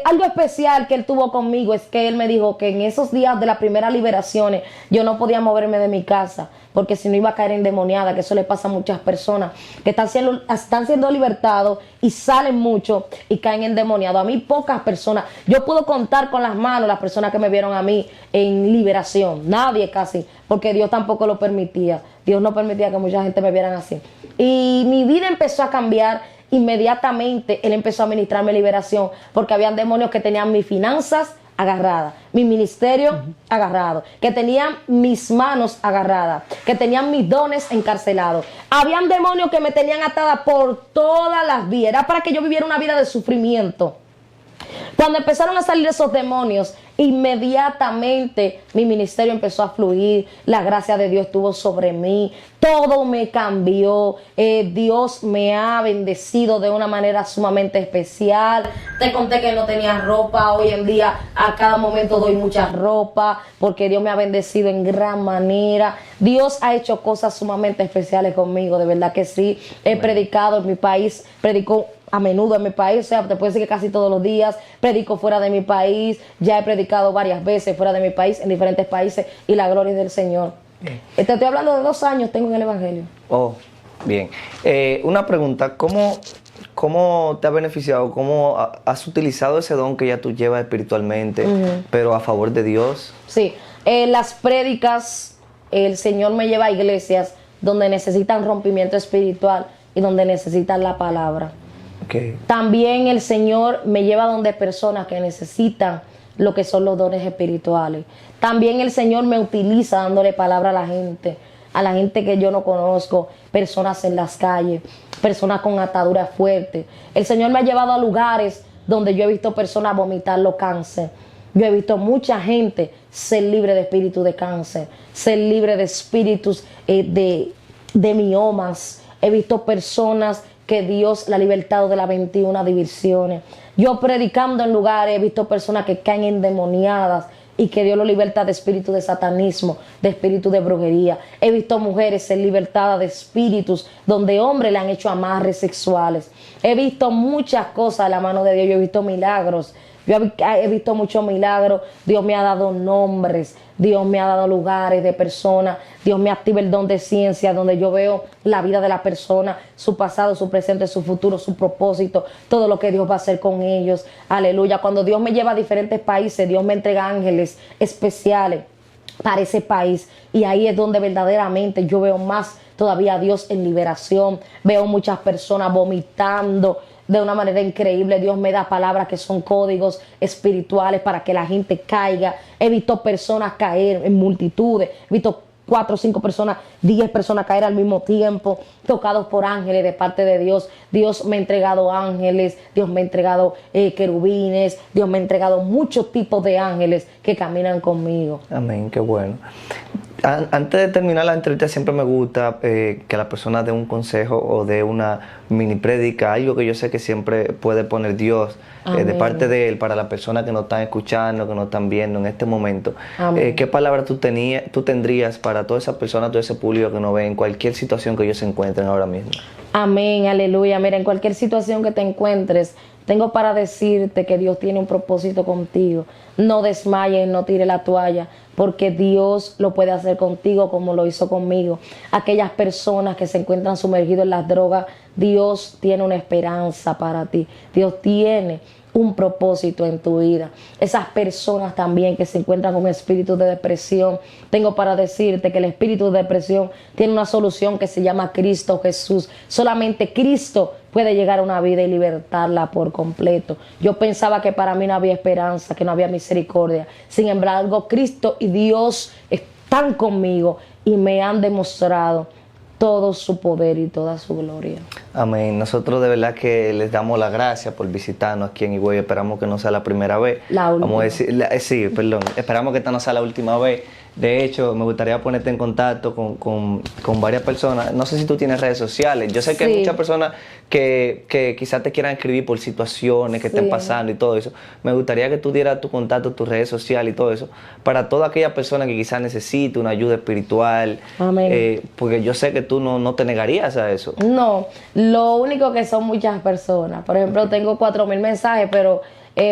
Algo especial que él tuvo conmigo es que él me dijo que en esos días de las primeras liberaciones yo no podía moverme de mi casa porque si no iba a caer endemoniada, que eso le pasa a muchas personas que están siendo libertados y salen mucho y caen endemoniados. A mí pocas personas, yo puedo contar con las manos las personas que me vieron a mí en liberación, nadie casi, porque Dios tampoco lo permitía. Dios no permitía que mucha gente me vieran así. Y mi vida empezó a cambiar. Inmediatamente él empezó a ministrarme liberación porque habían demonios que tenían mis finanzas agarradas, mi ministerio agarrado, que tenían mis manos agarradas, que tenían mis dones encarcelados. Habían demonios que me tenían atada por todas las vías. Era para que yo viviera una vida de sufrimiento. Cuando empezaron a salir esos demonios, inmediatamente mi ministerio empezó a fluir, la gracia de Dios estuvo sobre mí, todo me cambió, Dios me ha bendecido de una manera sumamente especial. Te conté que no tenía ropa, hoy en día a cada momento doy mucha ropa, porque Dios me ha bendecido en gran manera. Dios ha hecho cosas sumamente especiales conmigo, de verdad que sí. He predicado en mi país, predico a menudo en mi país, o sea, te puedo decir que casi todos los días, predico fuera de mi país, ya he predicado varias veces fuera de mi país, en diferentes países, y la gloria es del Señor. Te estoy hablando de 2 años, tengo en el Evangelio. Oh, bien. Una pregunta, ¿cómo te ha beneficiado? ¿Cómo has utilizado ese don que ya tú llevas espiritualmente, pero a favor de Dios? Sí, las prédicas, el Señor me lleva a iglesias donde necesitan rompimiento espiritual y donde necesitan la palabra. Okay. También el Señor me lleva donde personas que necesitan lo que son los dones espirituales. También el Señor me utiliza dándole palabra a la gente que yo no conozco, personas en las calles, personas con ataduras fuertes. El Señor me ha llevado a lugares donde yo he visto personas vomitar los cáncer. Yo he visto mucha gente ser libre de espíritu de cáncer, ser libre de espíritus de miomas. He visto personas que Dios la ha libertado de las 21 divisiones. Yo predicando en lugares he visto personas que caen endemoniadas y que Dios lo liberta de espíritu de satanismo, de espíritu de brujería. He visto mujeres ser libertadas de espíritus donde hombres le han hecho amarres sexuales. He visto muchas cosas de la mano de Dios. Yo he visto milagros. Yo he visto muchos milagros. Dios me ha dado nombres. Dios me ha dado lugares de personas. Dios me activa el don de ciencia, donde yo veo la vida de la persona, su pasado, su presente, su futuro, su propósito, todo lo que Dios va a hacer con ellos. Aleluya. Cuando Dios me lleva a diferentes países, Dios me entrega ángeles especiales para ese país. Y ahí es donde verdaderamente yo veo más todavía a Dios en liberación. Veo muchas personas vomitando de una manera increíble. Dios me da palabras que son códigos espirituales para que la gente caiga. He visto personas caer en multitudes. He visto 4 o 5 personas, 10 personas caer al mismo tiempo, tocados por ángeles de parte de Dios. Dios me ha entregado ángeles, Dios me ha entregado querubines, Dios me ha entregado muchos tipos de ángeles que caminan conmigo. Amén, qué bueno. Antes de terminar la entrevista siempre me gusta que la persona dé un consejo o dé una mini prédica, algo que yo sé que siempre puede poner Dios de parte de Él para las personas que nos están escuchando, que nos están viendo en este momento. ¿Qué palabra tú tendrías para todas esas personas, todo ese público que nos ve en cualquier situación que ellos se encuentren ahora mismo? Amén, aleluya. Mira, en cualquier situación que te encuentres, Tengo para decirte que Dios tiene un propósito contigo. No desmayes, no tires la toalla, porque Dios lo puede hacer contigo como lo hizo conmigo. Aquellas personas que se encuentran sumergidas en las drogas, Dios tiene una esperanza para ti. Dios tiene un propósito en tu vida. Esas personas también que se encuentran con espíritu de depresión, tengo para decirte que el espíritu de depresión tiene una solución que se llama Cristo Jesús. Solamente Cristo puede llegar a una vida y libertarla por completo. Yo pensaba que para mí no había esperanza, que no había misericordia. Sin embargo, Cristo y Dios están conmigo y me han demostrado todo su poder y toda su gloria. Amén. Nosotros de verdad que les damos las gracias por visitarnos aquí en Higüey. Esperamos que no sea la primera vez. La última. Vamos a decir, sí, perdón. Esperamos que esta no sea la última vez. De hecho, me gustaría ponerte en contacto con varias personas. No sé si tú tienes redes sociales. Yo sé que hay muchas personas que quizás te quieran escribir por situaciones que estén pasando y todo eso. Me gustaría que tú dieras tu contacto, tus redes sociales y todo eso, para toda aquella persona que quizás necesite una ayuda espiritual. Amén. Porque yo sé que tú no te negarías a eso. No, lo único que son muchas personas. Por ejemplo, tengo 4,000 mensajes, pero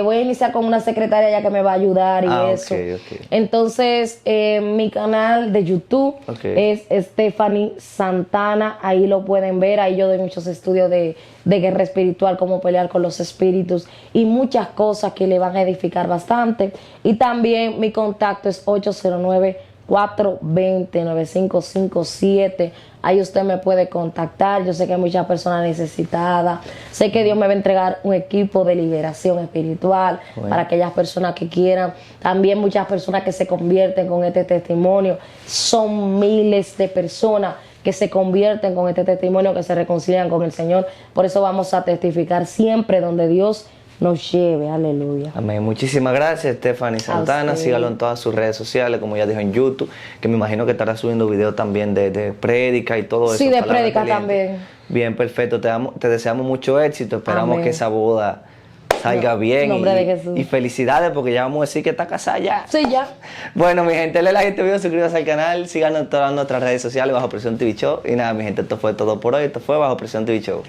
voy a iniciar con una secretaria ya que me va a ayudar y eso. Okay. Entonces, mi canal de YouTube es Stephanie Santana. Ahí lo pueden ver. Ahí yo doy muchos estudios de guerra espiritual, cómo pelear con los espíritus y muchas cosas que le van a edificar bastante. Y también mi contacto es 809-420-9557. Ahí usted me puede contactar. Yo sé que hay muchas personas necesitadas. Sé que Dios me va a entregar un equipo de liberación espiritual para aquellas personas que quieran. También muchas personas que se convierten con este testimonio. Son miles de personas que se convierten con este testimonio, que se reconcilian con el Señor. Por eso vamos a testificar siempre donde Dios nos lleve. Aleluya. Amén. Muchísimas gracias, Stephanie Santana. Sígalo en todas sus redes sociales, como ya dijo, en YouTube, que me imagino que estará subiendo videos también de prédica y todo eso. Sí, de prédica también. Bien, perfecto. Te deseamos mucho éxito. Esperamos que esa boda salga bien. En nombre de Jesús. Y felicidades, porque ya vamos a decir que está casada ya. Sí, ya. Bueno, mi gente, denle like a este video, suscríbanse al canal, síganos en todas nuestras redes sociales, Bajo Presión TV Show. Y nada, mi gente, esto fue todo por hoy. Esto fue Bajo Presión TV Show.